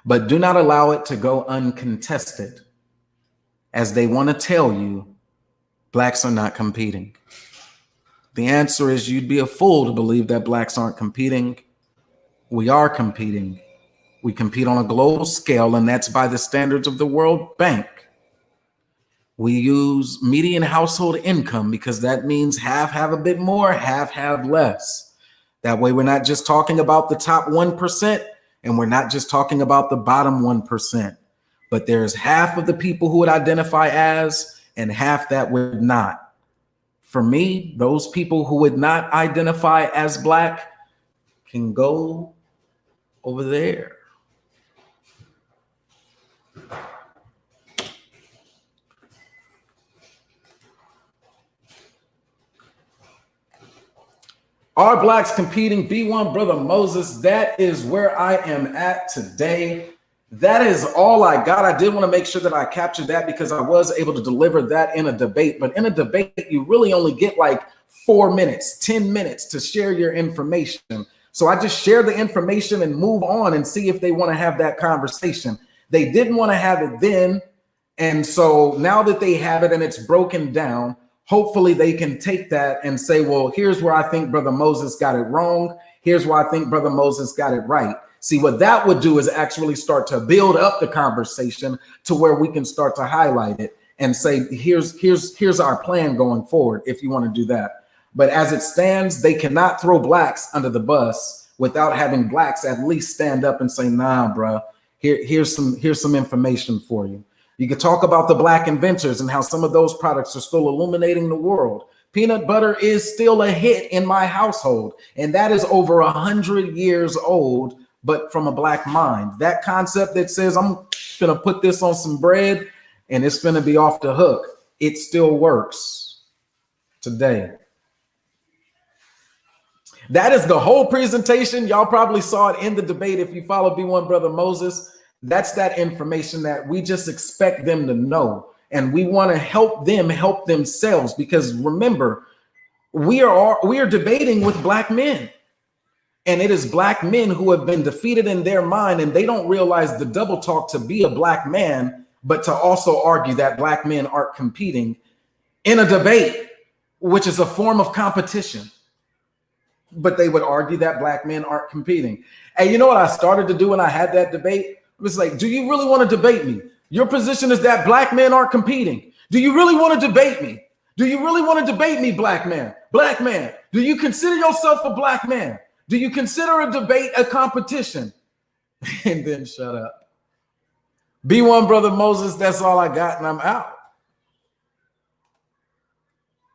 Speaker 1: But do not allow it to go uncontested, as they want to tell you blacks are not competing. The answer is you'd be a fool to believe that blacks aren't competing. We are competing. We compete on a global scale, and that's by the standards of the World Bank. We use median household income because that means half have a bit more, half have less. That way we're not just talking about the top 1%, and we're not just talking about the bottom 1%, but there's half of the people who would identify as and half that would not. For me, those people who would not identify as black can go over there. Are blacks competing? B1 Brother Moses, that is where I am at today. That is all I got. I did want to make sure that I captured that because I was able to deliver that in a debate. But in a debate, you really only get like 4 minutes, 10 minutes to share your information. So I just share the information and move on and see if they want to have that conversation. They didn't want to have it then. And so now that they have it and it's broken down, hopefully they can take that and say, well, here's where I think Brother Moses got it wrong. Here's where I think Brother Moses got it right. See, what that would do is actually start to build up the conversation to where we can start to highlight it and say, here's our plan going forward, if you want to do that. But as it stands, they cannot throw blacks under the bus without having blacks at least stand up and say, nah, bro, here's some information for you. You could talk about the black inventors and how some of those products are still illuminating the world. Peanut butter is still a hit in my household, and that is over 100 years old, but from a black mind. That concept that says I'm gonna put this on some bread and it's gonna be off the hook, it still works today. That is the whole presentation. Y'all probably saw it in the debate if you follow B1 Brother Moses. That's that information that we just expect them to know. And we want to help them help themselves, because remember, we are debating with black men. And it is black men who have been defeated in their mind, and they don't realize the double talk to be a black man, but to also argue that black men aren't competing in a debate, which is a form of competition. But they would argue that black men aren't competing. And you know what I started to do when I had that debate? It was like, do you really want to debate me? Your position is that black men aren't competing. Do you really want to debate me? Do you really want to debate me, black man? Black man, do you consider yourself a black man? Do you consider a debate a competition? And then shut up. B1 Brother Moses, that's all I got, and I'm out.